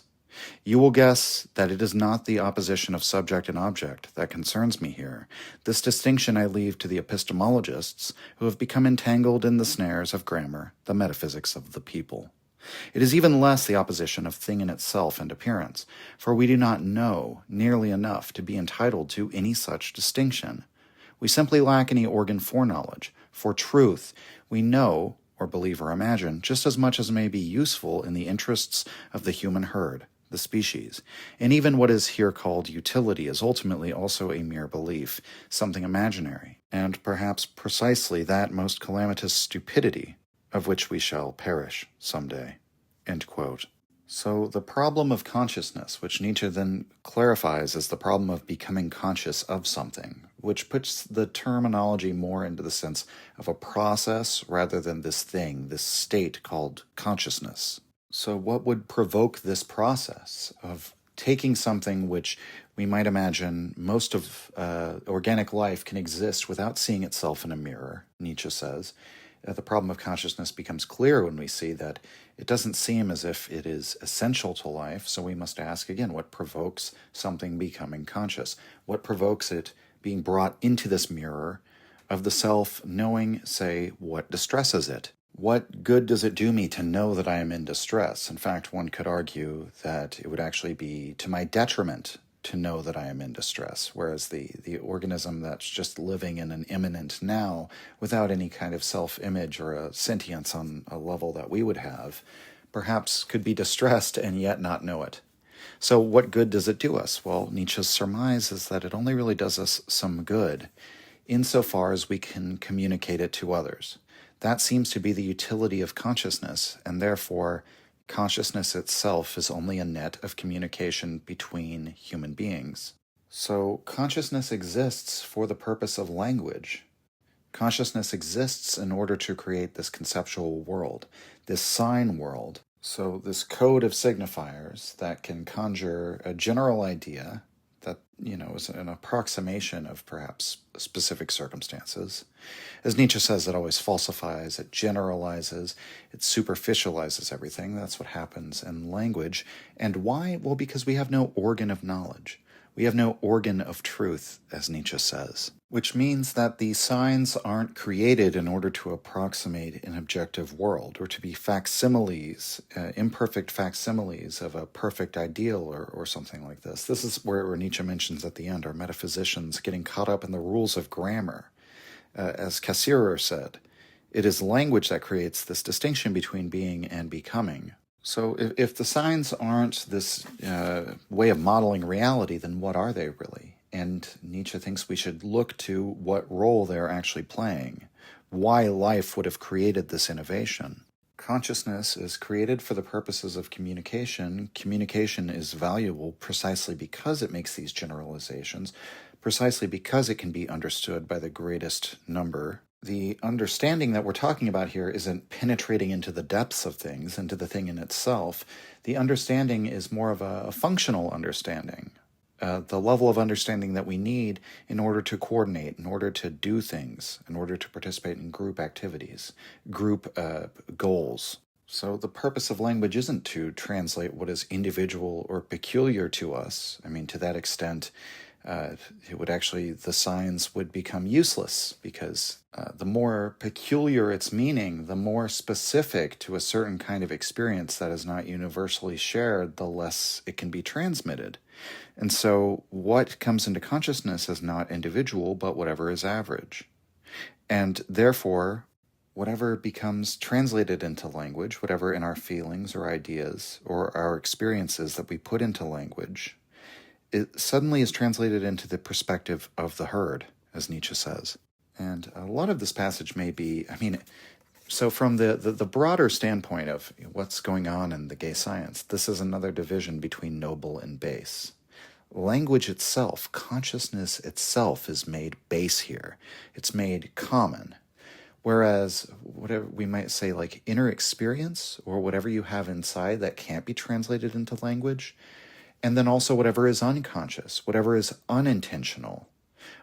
You will guess that it is not the opposition of subject and object that concerns me here. This distinction I leave to the epistemologists who have become entangled in the snares of grammar, the metaphysics of the people. It is even less the opposition of thing in itself and appearance, for we do not know nearly enough to be entitled to any such distinction. We simply lack any organ for knowledge. For truth, we know, or believe or imagine, just as much as may be useful in the interests of the human herd, the species. And even what is here called utility is ultimately also a mere belief, something imaginary, and perhaps precisely that most calamitous stupidity of which we shall perish some day. End quote. So the problem of consciousness, which Nietzsche then clarifies as the problem of becoming conscious of something, which puts the terminology more into the sense of a process rather than this thing, this state called consciousness. So what would provoke this process of taking something which we might imagine most of organic life can exist without seeing itself in a mirror, Nietzsche says. The problem of consciousness becomes clear when we see that it doesn't seem as if it is essential to life, so we must ask again, what provokes something becoming conscious? What provokes it being brought into this mirror of the self, knowing, say, what distresses it? What good does it do me to know that I am in distress? In fact, one could argue that it would actually be to my detriment to know that I am in distress, whereas the organism that's just living in an immanent now without any kind of self-image or a sentience on a level that we would have, perhaps could be distressed and yet not know it. So what good does it do us? Well, Nietzsche's surmise is that it only really does us some good insofar as we can communicate it to others. That seems to be the utility of consciousness, and therefore consciousness itself is only a net of communication between human beings. So consciousness exists for the purpose of language. Consciousness exists in order to create this conceptual world, this sign world. So this code of signifiers that can conjure a general idea that, is an approximation of perhaps specific circumstances. As Nietzsche says, it always falsifies, it generalizes, it superficializes everything. That's what happens in language. And why? Well, because we have no organ of knowledge. We have no organ of truth, as Nietzsche says, which means that these signs aren't created in order to approximate an objective world or to be facsimiles, imperfect facsimiles of a perfect ideal or something like this. This is where Nietzsche mentions at the end our metaphysicians getting caught up in the rules of grammar. As Cassirer said, it is language that creates this distinction between being and becoming. So if the signs aren't this way of modeling reality, then what are they really? And Nietzsche thinks we should look to what role they're actually playing, why life would have created this innovation. Consciousness is created for the purposes of communication. Communication is valuable precisely because it makes these generalizations, precisely because it can be understood by the greatest number. The understanding that we're talking about here isn't penetrating into the depths of things, into the thing in itself. The understanding is more of a functional understanding, the level of understanding that we need in order to coordinate, in order to do things, in order to participate in group activities, group goals. So the purpose of language isn't to translate what is individual or peculiar to us. I mean, to that extent, the signs would become useless because the more peculiar its meaning, the more specific to a certain kind of experience that is not universally shared, the less it can be transmitted. And so what comes into consciousness is not individual, but whatever is average. And therefore, whatever becomes translated into language, whatever in our feelings or ideas or our experiences that we put into language, it suddenly is translated into the perspective of the herd, as Nietzsche says. And a lot of this passage may be, So from the broader standpoint of what's going on in the gay science, this is another division between noble and base. Language itself, consciousness itself, is made base here. It's made common. Whereas whatever we might say, like inner experience or whatever you have inside that can't be translated into language, and then also whatever is unconscious, whatever is unintentional,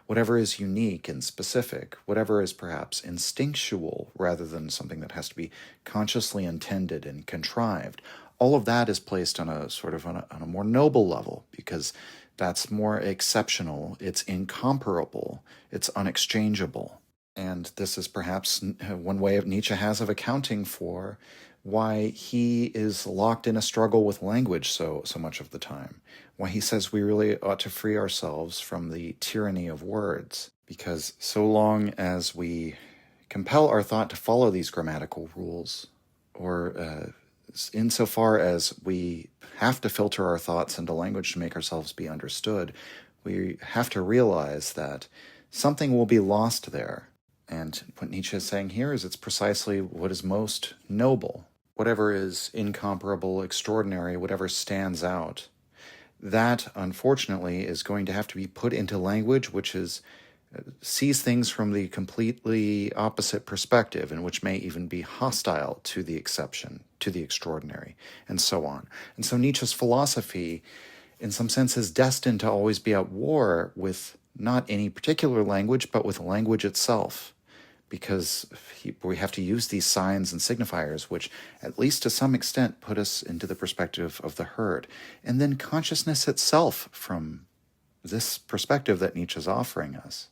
whatever is unique and specific, whatever is perhaps instinctual rather than something that has to be consciously intended and contrived, all of that is placed on a sort of on a more noble level, because that's more exceptional, it's incomparable, it's unexchangeable. And this is perhaps one way Nietzsche has of accounting for why he is locked in a struggle with language so much of the time, why he says we really ought to free ourselves from the tyranny of words, because so long as we compel our thought to follow these grammatical rules, or insofar as we have to filter our thoughts into language to make ourselves be understood, we have to realize that something will be lost there. And what Nietzsche is saying here is it's precisely what is most noble, whatever is incomparable, extraordinary, whatever stands out. That, unfortunately, is going to have to be put into language which sees things from the completely opposite perspective, and which may even be hostile to the exception, to the extraordinary, and so on. And so Nietzsche's philosophy, in some sense, is destined to always be at war with not any particular language, but with language itself, because we have to use these signs and signifiers, which, at least to some extent, put us into the perspective of the herd. And then consciousness itself, from this perspective that Nietzsche's offering us,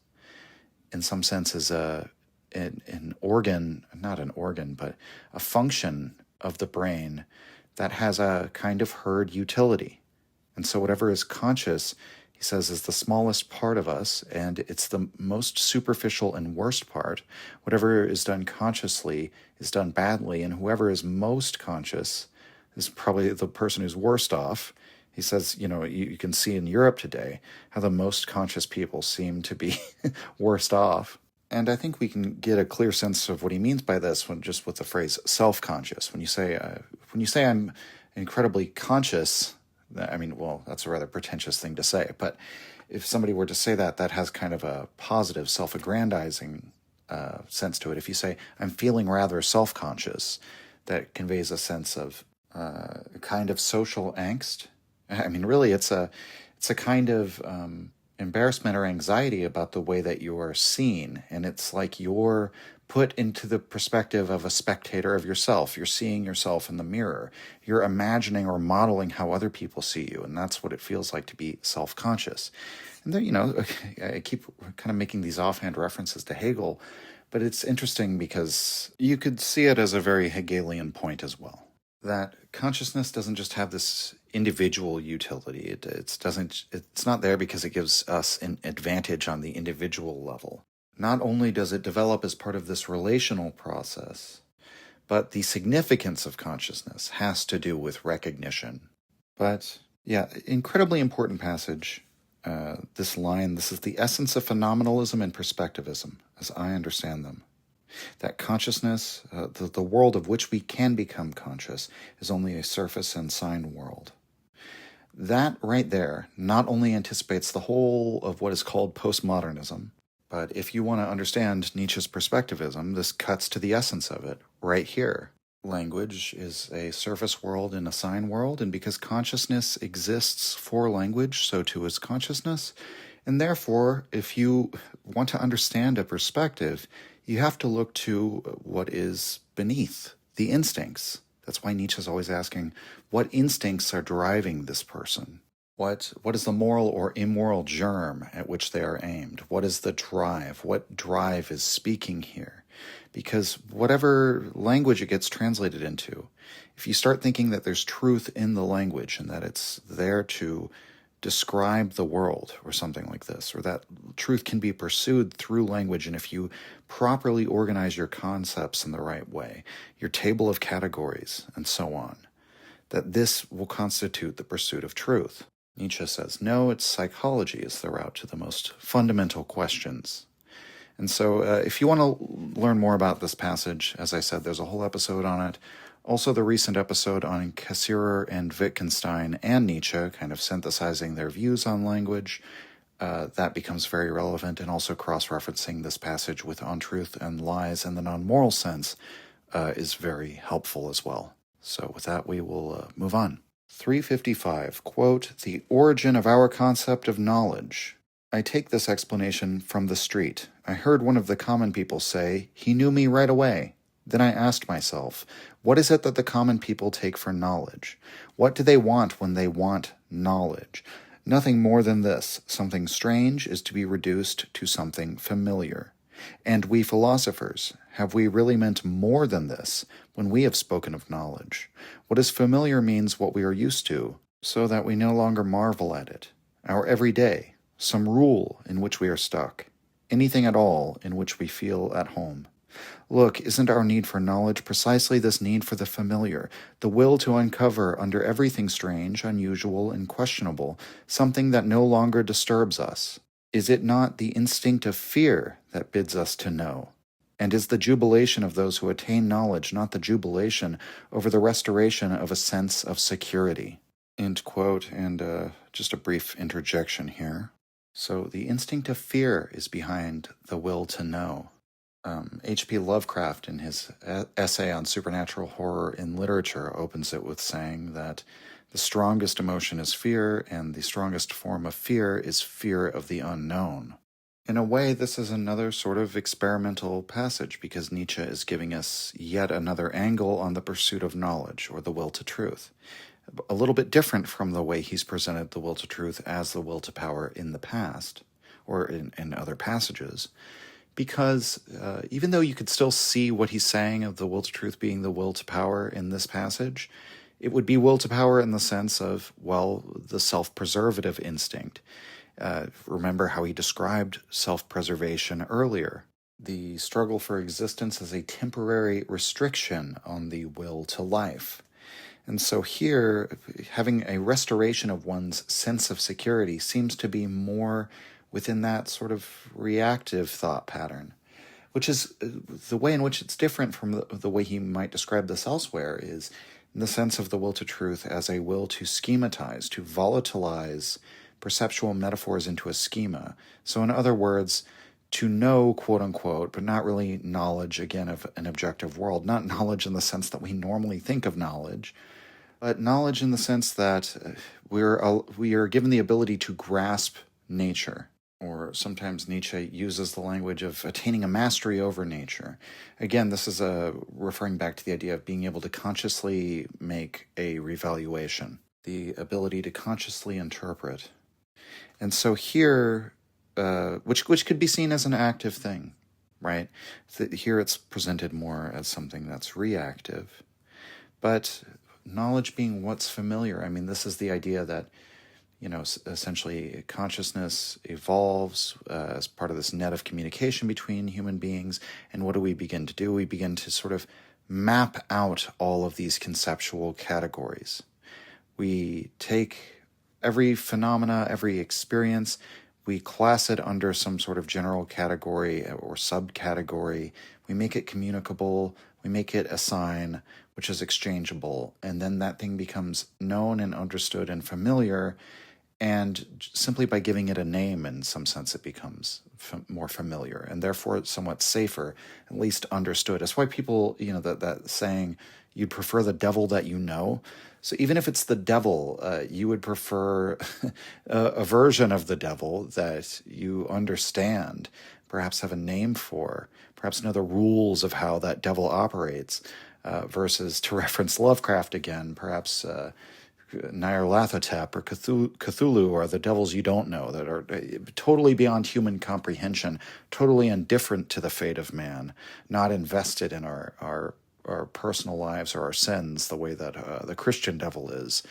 in some sense is an organ, not an organ, but a function of the brain that has a kind of herd utility. And so whatever is conscious, he says, is the smallest part of us, and it's the most superficial and worst part. Whatever is done consciously is done badly, and whoever is most conscious is probably the person who's worst off. He says, you can see in Europe today how the most conscious people seem to be worst off. And I think we can get a clear sense of what he means by this just with the phrase self-conscious. When you say I'm incredibly conscious, I mean, well, that's a rather pretentious thing to say, but if somebody were to say that has kind of a positive, self-aggrandizing sense to it. If you say, I'm feeling rather self-conscious, that conveys a sense of a kind of social angst. I mean, really, it's a kind of embarrassment or anxiety about the way that you are seen, and it's like you're put into the perspective of a spectator of yourself. You're seeing yourself in the mirror. You're imagining or modeling how other people see you, and that's what it feels like to be self-conscious. And then, I keep kind of making these offhand references to Hegel, but it's interesting because you could see it as a very Hegelian point as well, that consciousness doesn't just have this individual utility. It's not there because it gives us an advantage on the individual level. Not only does it develop as part of this relational process, but the significance of consciousness has to do with recognition. But yeah, incredibly important passage. This line, this is the essence of phenomenalism and perspectivism, as I understand them. That consciousness, the world of which we can become conscious, is only a surface and sign world. That right there not only anticipates the whole of what is called postmodernism, but if you want to understand Nietzsche's perspectivism, this cuts to the essence of it right here. Language is a surface world and a sign world, and because consciousness exists for language, so too is consciousness. And therefore, if you want to understand a perspective, you have to look to what is beneath, the instincts. That's why Nietzsche is always asking, what instincts are driving this person? What is the moral or immoral germ at which they are aimed? What is the drive? What drive is speaking here? Because whatever language it gets translated into, if you start thinking that there's truth in the language and that it's there to describe the world or something like this, or that truth can be pursued through language, and if you properly organize your concepts in the right way, your table of categories, and so on, that this will constitute the pursuit of truth. Nietzsche says, no, it's psychology is the route to the most fundamental questions. And so if you want to learn more about this passage, as I said, there's a whole episode on it. Also, the recent episode on Cassirer and Wittgenstein and Nietzsche, kind of synthesizing their views on language, that becomes very relevant, and also cross-referencing this passage with On Truth and Lies in the Non-Moral Sense is very helpful as well. So with that, we will move on. 355, quote, "The origin of our concept of knowledge. I take this explanation from the street. I heard one of the common people say, 'He knew me right away.' Then I asked myself, what is it that the common people take for knowledge? What do they want when they want knowledge? Nothing more than this. Something strange is to be reduced to something familiar. And we philosophers, have we really meant more than this when we have spoken of knowledge? What is familiar means what we are used to, so that we no longer marvel at it. Our everyday, some rule in which we are stuck, anything at all in which we feel at home. Look, isn't our need for knowledge precisely this need for the familiar, the will to uncover under everything strange, unusual, and questionable, something that no longer disturbs us? Is it not the instinct of fear that bids us to know? And is the jubilation of those who attain knowledge not the jubilation over the restoration of a sense of security?" End quote, and just a brief interjection here. So the instinct of fear is behind the will to know. H.P. Lovecraft, in his essay on supernatural horror in literature, opens it with saying that the strongest emotion is fear, and the strongest form of fear is fear of the unknown. In a way, this is another sort of experimental passage, because Nietzsche is giving us yet another angle on the pursuit of knowledge, or the will to truth. A little bit different from the way he's presented the will to truth as the will to power in the past, or in other passages. Because even though you could still see what he's saying of the will to truth being the will to power in this passage, it would be will to power in the sense of, well, the self-preservative instinct. Remember how he described self-preservation earlier. The struggle for existence is a temporary restriction on the will to life. And so here, having a restoration of one's sense of security seems to be more within that sort of reactive thought pattern, which is the way in which it's different from the way he might describe this elsewhere, is in the sense of the will to truth as a will to schematize, to volatilize perceptual metaphors into a schema. So in other words, to know, quote unquote, but not really knowledge, again, of an objective world, not knowledge in the sense that we normally think of knowledge, but knowledge in the sense that we are given the ability to grasp nature. Or sometimes Nietzsche uses the language of attaining a mastery over nature. Again, this is referring back to the idea of being able to consciously make a revaluation, the ability to consciously interpret. And so here, which could be seen as an active thing, right? Here it's presented more as something that's reactive. But knowledge being what's familiar, I mean, this is the idea that, essentially consciousness evolves as part of this net of communication between human beings. And what do we begin to do? We begin to sort of map out all of these conceptual categories. We take every phenomena, every experience, we class it under some sort of general category or subcategory. We make it communicable. We make it a sign, which is exchangeable. And then that thing becomes known and understood and familiar. And simply by giving it a name, in some sense, it becomes more familiar, and therefore it's somewhat safer, at least understood. That's why people, that saying, you'd prefer the devil that you know. So even if it's the devil, you would prefer a version of the devil that you understand, perhaps have a name for, perhaps know the rules of how that devil operates, versus, to reference Lovecraft again, perhaps Nyarlathotep or Cthulhu are the devils you don't know, that are totally beyond human comprehension, totally indifferent to the fate of man, not invested in our personal lives or our sins the way that the Christian devil is.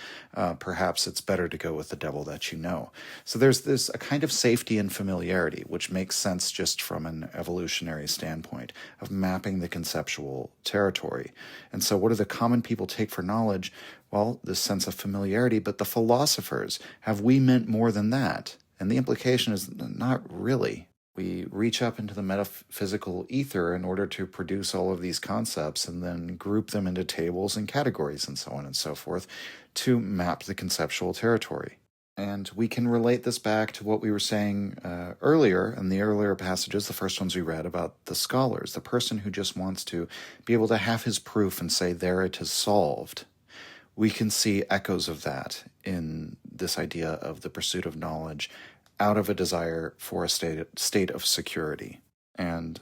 Perhaps it's better to go with the devil that you know. So there's a kind of safety and familiarity, which makes sense just from an evolutionary standpoint of mapping the conceptual territory. And so what do the common people take for knowledge? Well, this sense of familiarity, but the philosophers, have we meant more than that? And the implication is not really. We reach up into the metaphysical ether in order to produce all of these concepts and then group them into tables and categories and so on and so forth to map the conceptual territory. And we can relate this back to what we were saying earlier in the earlier passages, the first ones we read about the scholars, the person who just wants to be able to have his proof and say, there it is solved. We can see echoes of that in this idea of the pursuit of knowledge out of a desire for a state of security. And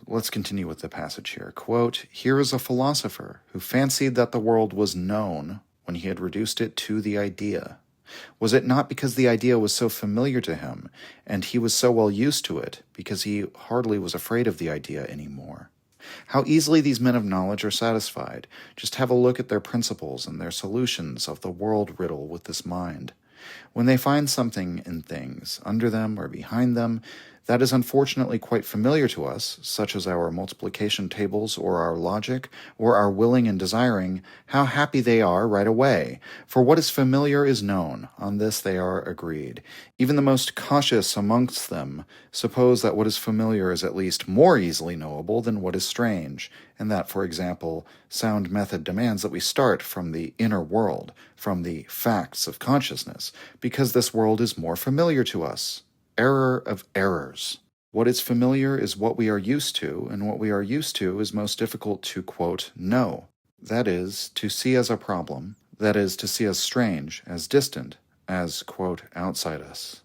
let's continue with the passage here. Quote, "Here is a philosopher who fancied that the world was known when he had reduced it to the idea. Was it not because the idea was so familiar to him, and he was so well used to it, because he hardly was afraid of the idea any more? How easily these men of knowledge are satisfied. Just have a look at their principles and their solutions of the world riddle with this mind. When they find something in things, under them or behind them, that is unfortunately quite familiar to us, such as our multiplication tables or our logic, or our willing and desiring, how happy they are right away. For what is familiar is known. On this they are agreed. Even the most cautious amongst them suppose that what is familiar is at least more easily knowable than what is strange, and that, for example, sound method demands that we start from the inner world, from the facts of consciousness, because this world is more familiar to us. Error of errors. What is familiar is what we are used to, and what we are used to is most difficult to, quote, know. That is, to see as a problem, that is, to see as strange, as distant, as, quote, outside us.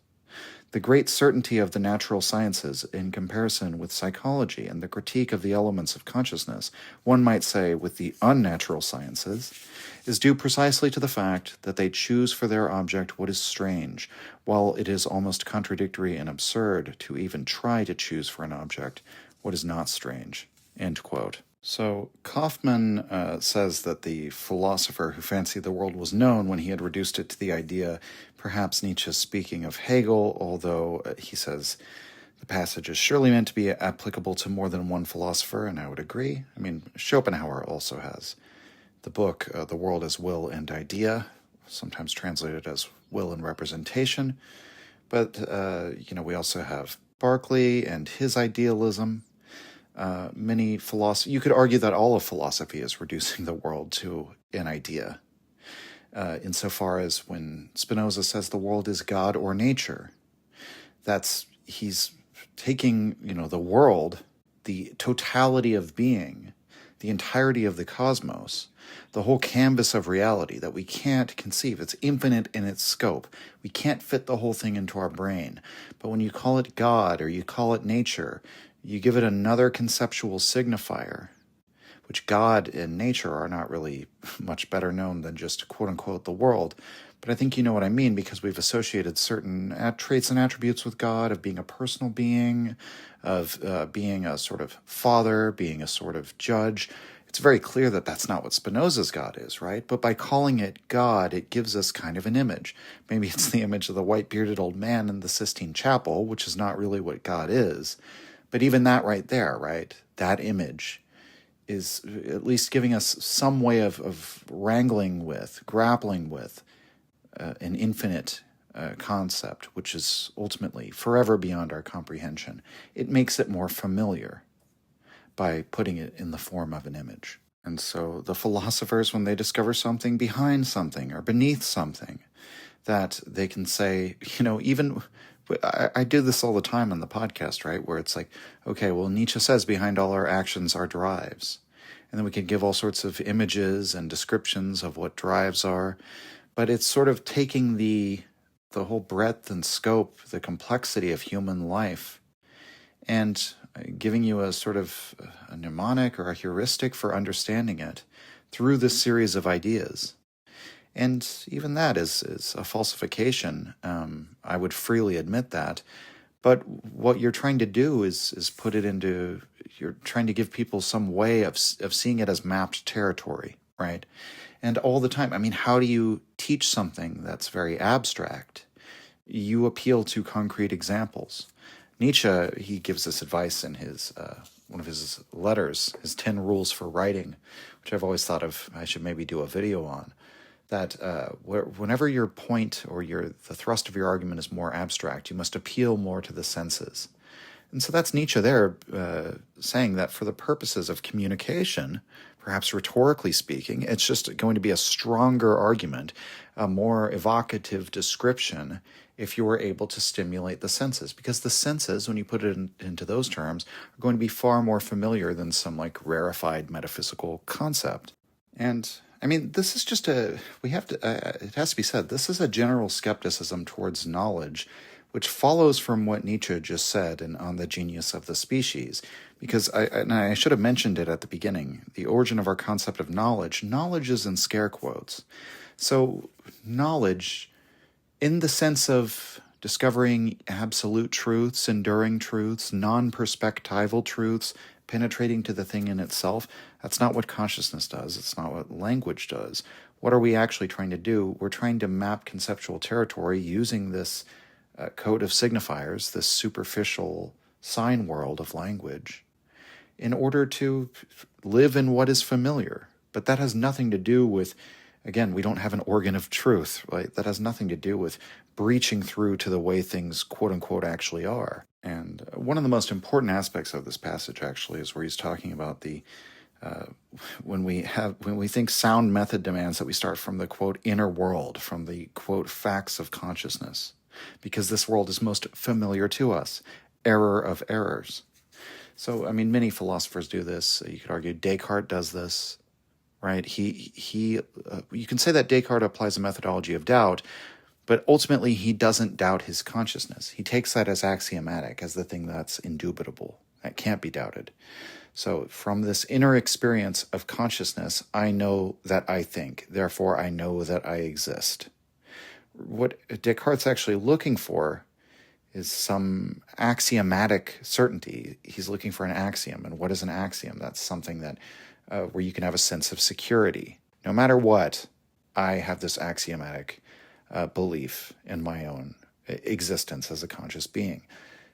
The great certainty of the natural sciences in comparison with psychology and the critique of the elements of consciousness, one might say with the unnatural sciences, is due precisely to the fact that they choose for their object what is strange, while it is almost contradictory and absurd to even try to choose for an object what is not strange." End quote. So Kaufmann says that the philosopher who fancied the world was known when he had reduced it to the idea, perhaps Nietzsche speaking of Hegel, although he says the passage is surely meant to be applicable to more than one philosopher, and I would agree. I mean, Schopenhauer also has the book, The World as Will and Idea, sometimes translated as Will and Representation. But, we also have Berkeley and his idealism. Many philosophers, you could argue that all of philosophy is reducing the world to an idea, insofar as when Spinoza says the world is God or nature, he's taking, the world, the totality of being, the entirety of the cosmos, the whole canvas of reality that we can't conceive. It's infinite in its scope. We can't fit the whole thing into our brain. But when you call it God or you call it nature, you give it another conceptual signifier, which God and nature are not really much better known than just quote-unquote the world. But I think you know what I mean, because we've associated certain traits and attributes with God, of being a personal being, of being a sort of father, being a sort of judge. It's very clear that that's not what Spinoza's God is, right? But by calling it God, it gives us kind of an image. Maybe it's the image of the white-bearded old man in the Sistine Chapel, which is not really what God is. But even that right there, right, that image is at least giving us some way of grappling with an infinite concept, which is ultimately forever beyond our comprehension. It makes it more familiar by putting it in the form of an image. And so the philosophers, when they discover something behind something or beneath something, that they can say, even... I do this all the time on the podcast, right, where it's like, okay, well, Nietzsche says behind all our actions are drives. And then we can give all sorts of images and descriptions of what drives are. But it's sort of taking the whole breadth and scope, the complexity of human life, and giving you a sort of a mnemonic or a heuristic for understanding it through this series of ideas. And even that is a falsification. I would freely admit that. But what you're trying to do is put it into, you're trying to give people some way of seeing it as mapped territory, right? And all the time, I mean, how do you teach something that's very abstract? You appeal to concrete examples. Nietzsche, he gives this advice in his one of his letters, his 10 rules for writing, which I've always thought of, I should maybe do a video on. That whenever your point or the thrust of your argument is more abstract, you must appeal more to the senses. And so that's Nietzsche there saying that for the purposes of communication, perhaps rhetorically speaking, it's just going to be a stronger argument, a more evocative description if you were able to stimulate the senses. Because the senses, when you put it into those terms, are going to be far more familiar than some like rarefied metaphysical concept. And I mean, this is just it has to be said, this is a general skepticism towards knowledge, which follows from what Nietzsche just said on the genius of the species. Because I should have mentioned it at the beginning, the origin of our concept of knowledge is in scare quotes. So knowledge, in the sense of discovering absolute truths, enduring truths, non-perspectival truths, penetrating to the thing in itself, that's not what consciousness does. It's not what language does. What are we actually trying to do? We're trying to map conceptual territory using this code of signifiers, this superficial sign world of language, in order to live in what is familiar. But that has nothing to do with, again, we don't have an organ of truth, right? That has nothing to do with breaching through to the way things, quote unquote, actually are. And one of the most important aspects of this passage, actually, is where he's talking about the when we think sound method demands that we start from the, quote, inner world, from the, quote, facts of consciousness, because this world is most familiar to us, error of errors. So, I mean, many philosophers do this. You could argue Descartes does this, right? You can say that Descartes applies a methodology of doubt, but ultimately he doesn't doubt his consciousness. He takes that as axiomatic, as the thing that's indubitable, that can't be doubted. So from this inner experience of consciousness, I know that I think, therefore I know that I exist. What Descartes' actually looking for is some axiomatic certainty. He's looking for an axiom. And what is an axiom? That's something that where you can have a sense of security. No matter what, I have this axiomatic belief in my own existence as a conscious being.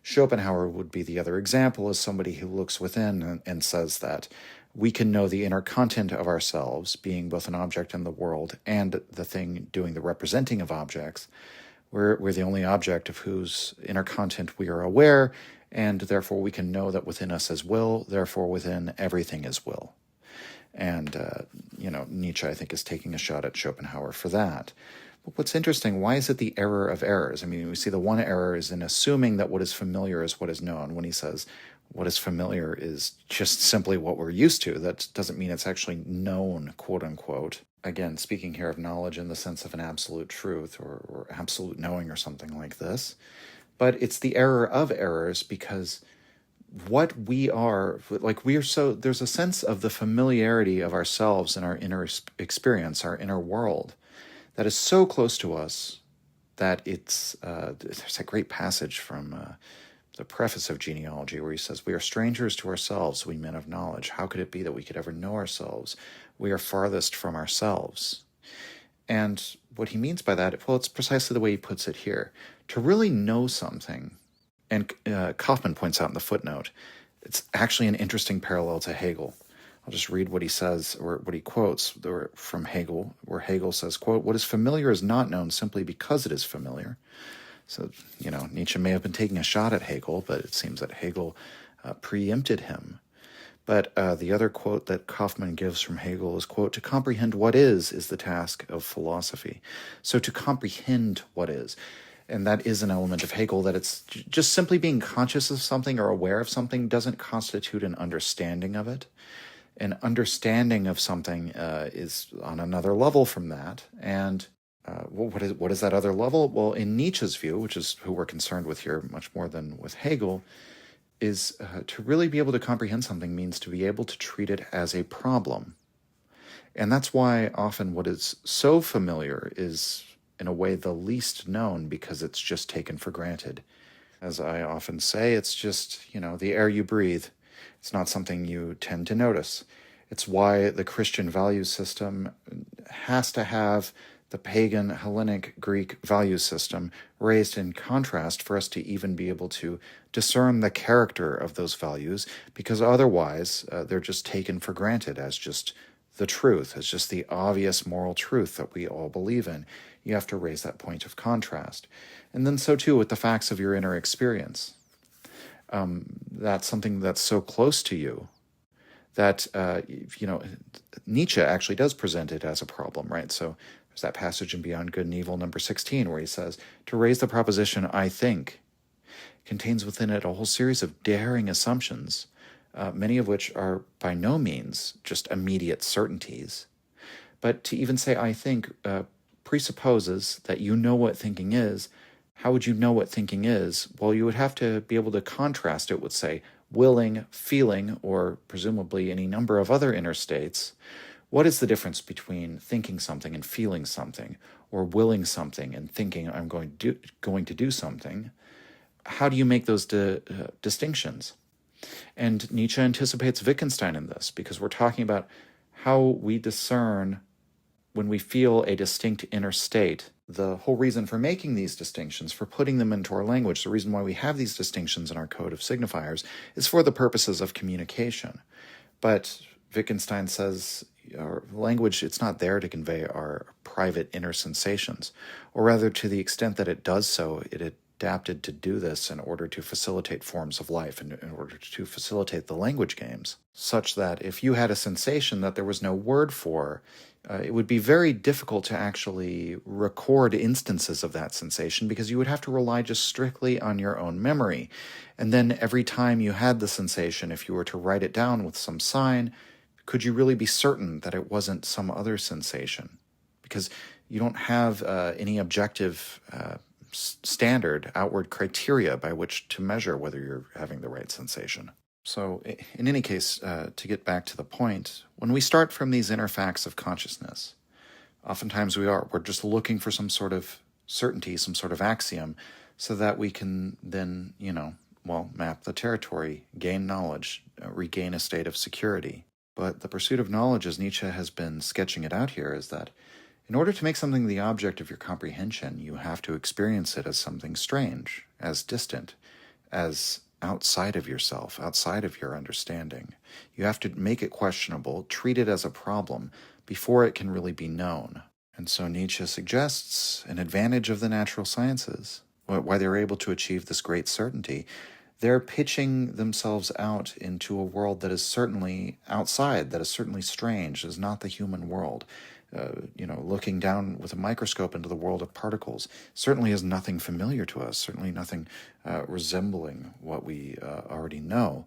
Schopenhauer would be the other example, as somebody who looks within and says that we can know the inner content of ourselves, being both an object in the world and the thing doing the representing of objects. We're the only object of whose inner content we are aware, and therefore we can know that within us is will, therefore within everything is will. And, Nietzsche, I think, is taking a shot at Schopenhauer for that. But what's interesting, why is it the error of errors? I mean, we see the one error is in assuming that what is familiar is what is known. When he says what is familiar is just simply what we're used to, that doesn't mean it's actually known, quote unquote. Again, speaking here of knowledge in the sense of an absolute truth or absolute knowing or something like this. But it's the error of errors because what we are, there's a sense of the familiarity of ourselves and our inner experience, our inner world, that is so close to us that there's a great passage from the preface of Genealogy where he says, we are strangers to ourselves, we men of knowledge. How could it be that we could ever know ourselves? We are farthest from ourselves. And what he means by that, well, it's precisely the way he puts it here. To really know something, and Kaufman points out in the footnote, it's actually an interesting parallel to Hegel. I'll just read what he says, or what he quotes from Hegel, where Hegel says, quote, what is familiar is not known simply because it is familiar. So, Nietzsche may have been taking a shot at Hegel, but it seems that Hegel preempted him. But the other quote that Kaufman gives from Hegel is, quote, to comprehend what is the task of philosophy. So to comprehend what is. And that is an element of Hegel, that it's just simply being conscious of something or aware of something doesn't constitute an understanding of it. An understanding of something is on another level from that. And what is that other level? Well, in Nietzsche's view, which is who we're concerned with here much more than with Hegel, is to really be able to comprehend something means to be able to treat it as a problem. And that's why often what is so familiar is, in a way, the least known because it's just taken for granted. As I often say, it's just, the air you breathe. It's not something you tend to notice. It's why the Christian value system has to have the pagan Hellenic Greek value system raised in contrast for us to even be able to discern the character of those values, because otherwise they're just taken for granted as just the truth, as just the obvious moral truth that we all believe in. You have to raise that point of contrast. And then so too with the facts of your inner experience. That's something that's so close to you that, Nietzsche actually does present it as a problem, right? So there's that passage in Beyond Good and Evil, number 16, where he says, to raise the proposition, I think, contains within it a whole series of daring assumptions, many of which are by no means just immediate certainties. But to even say, I think, presupposes that you know what thinking is. How would you know what thinking is? Well, you would have to be able to contrast it with, say, willing, feeling, or presumably any number of other inner states. What is the difference between thinking something and feeling something, or willing something and thinking I'm going to do something? How do you make those distinctions? And Nietzsche anticipates Wittgenstein in this, because we're talking about how we discern when we feel a distinct inner state. The whole reason for making these distinctions, for putting them into our language, the reason why we have these distinctions in our code of signifiers, is for the purposes of communication. But Wittgenstein says our language, it's not there to convey our private inner sensations, or rather, to the extent that it does so, it adapted to do this in order to facilitate forms of life, and in order to facilitate the language games, such that if you had a sensation that there was no word for, it would be very difficult to actually record instances of that sensation, because you would have to rely just strictly on your own memory. And then every time you had the sensation, if you were to write it down with some sign, could you really be certain that it wasn't some other sensation? Because you don't have any objective standard outward criteria by which to measure whether you're having the right sensation. So in any case, to get back to the point, when we start from these inner facts of consciousness, oftentimes we're just looking for some sort of certainty, some sort of axiom, so that we can then, map the territory, gain knowledge, regain a state of security. But the pursuit of knowledge, as Nietzsche has been sketching it out here, is that in order to make something the object of your comprehension, you have to experience it as something strange, as distant, as outside of yourself, outside of your understanding. You have to make it questionable, treat it as a problem, before it can really be known. And so Nietzsche suggests an advantage of the natural sciences, why they're able to achieve this great certainty. They're pitching themselves out into a world that is certainly outside, that is certainly strange, is not the human world. Looking down with a microscope into the world of particles certainly is nothing familiar to us, certainly nothing resembling what we already know.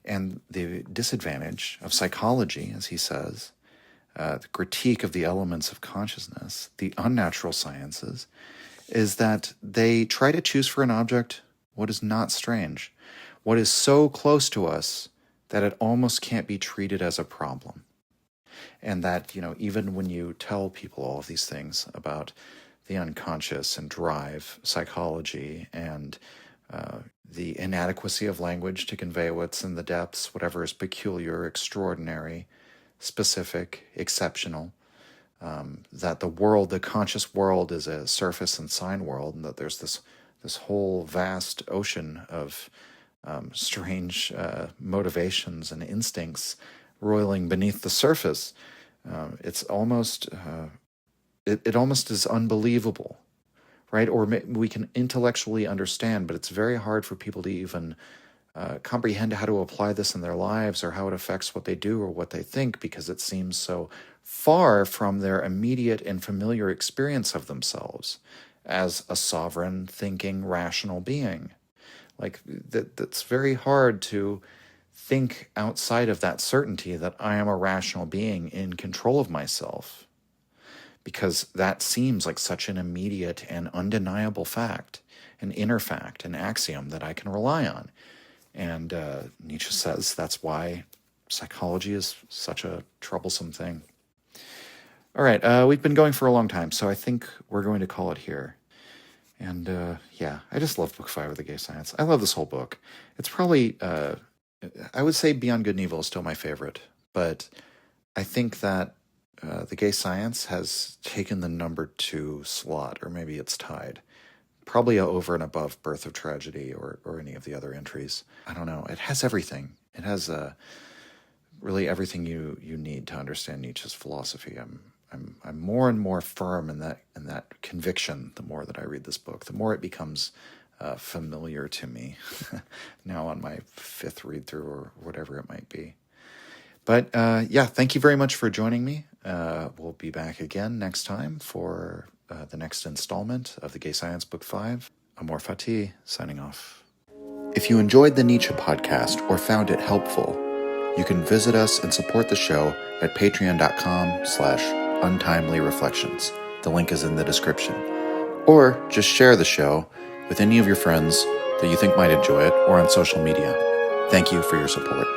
And the disadvantage of psychology, as he says, the critique of the elements of consciousness, the unnatural sciences, is that they try to choose for an object what is not strange, what is so close to us that it almost can't be treated as a problem. And that, even when you tell people all of these things about the unconscious and drive, psychology, and the inadequacy of language to convey what's in the depths, whatever is peculiar, extraordinary, specific, exceptional, that the conscious world is a surface and sign world, and that there's this whole vast ocean of strange motivations and instincts roiling beneath the surface. It's almost it almost is unbelievable, right? Or we can intellectually understand, but it's very hard for people to even comprehend how to apply this in their lives, or how it affects what they do or what they think, because it seems so far from their immediate and familiar experience of themselves as a sovereign, thinking, rational being. Like, that's very hard to think outside of that certainty that I am a rational being in control of myself, because that seems like such an immediate and undeniable fact, an inner fact, an axiom that I can rely on. And Nietzsche says that's why psychology is such a troublesome thing. All right, we've been going for a long time, so I think we're going to call it here. And I just love Book 5 of The Gay Science. I love this whole book. It's probably, I would say Beyond Good and Evil is still my favorite, but I think that The Gay Science has taken the number 2 slot, or maybe it's tied. Probably over and above Birth of Tragedy or any of the other entries. I don't know. It has everything. It has really everything you need to understand Nietzsche's philosophy. I'm more and more firm in that conviction the more that I read this book. The more it becomes familiar to me now on my fifth read through or whatever it might be. But thank you very much for joining me. We'll be back again next time for the next installment of the Gay Science Book 5. Amor Fati, signing off. If you enjoyed the Nietzsche podcast or found it helpful, you can visit us and support the show at patreon.com/untimely-reflections. The link is in the description. Or just share the show with any of your friends that you think might enjoy it or on social media. Thank you for your support.